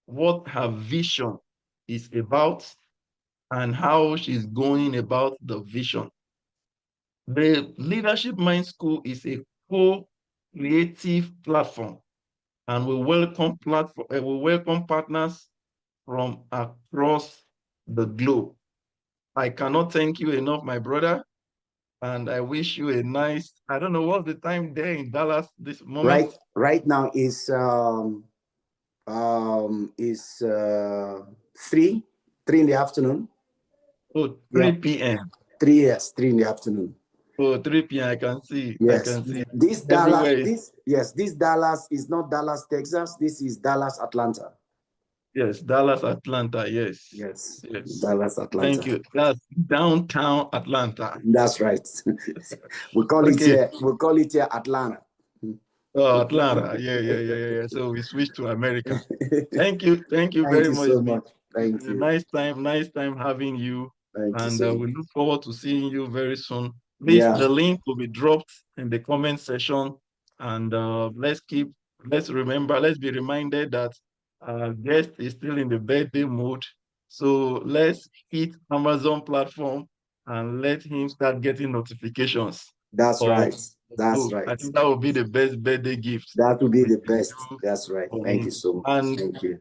what her vision is about and how she's going about the vision. The Leadership Mind School is a co-creative platform, and we welcome partners from across the globe. I cannot thank you enough, my brother, and I wish you a nice, I don't know what's the time there in Dallas this moment. Right now is 3 in the afternoon. Oh, 3 p.m. 3 in the afternoon. Oh, 3 p.m. I can see. Yes. I can see. This Dallas, this Dallas is not Dallas, Texas. This is Dallas, Atlanta. Yes, Dallas, Atlanta. Yes. Yes, Yes. Dallas, Thank Atlanta. you. That's downtown Atlanta. That's right. We call it Okay. here. We call it here Atlanta. Oh, Atlanta. Yeah. So we switched to America. Thank you. Thank you Thank very you much. so It's been much. Thank you. nice time having you. Thank you And so we much. look forward to seeing you very soon. Please, Yeah, the link will be dropped in the comment section. And let's remember, let's be reminded that our guest is still in the birthday mood. So let's hit Amazon platform and let him start getting notifications that's of right. That's book. I right. think that would be the best birthday gift That will be we the can best. do That's right. for Thank you him. so much. And Thank you.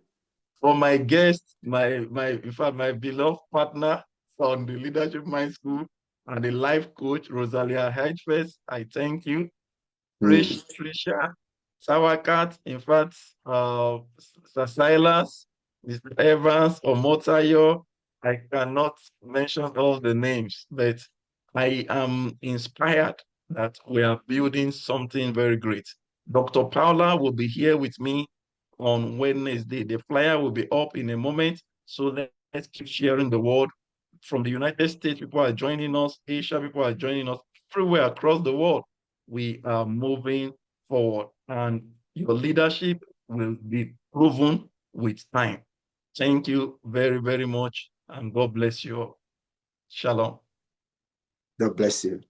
for my guest, in fact, my beloved partner from the Leadership Mind School and the life coach, Rosalia Hedgefest, I thank you. Mm. Trisha, Sawakat, in fact, Sir Silas, Mr. Evans, Omotayo. I cannot mention all the names, but I am inspired that we are building something very great. Dr. Paula will be here with me on Wednesday. The flyer will be up in a moment. So let's keep sharing the word. From the United States, people are joining us. Asia, people are joining us. Everywhere across the world, we are moving forward. And your leadership will be proven with time. Thank you very, very much. And God bless you all. Shalom. God bless you.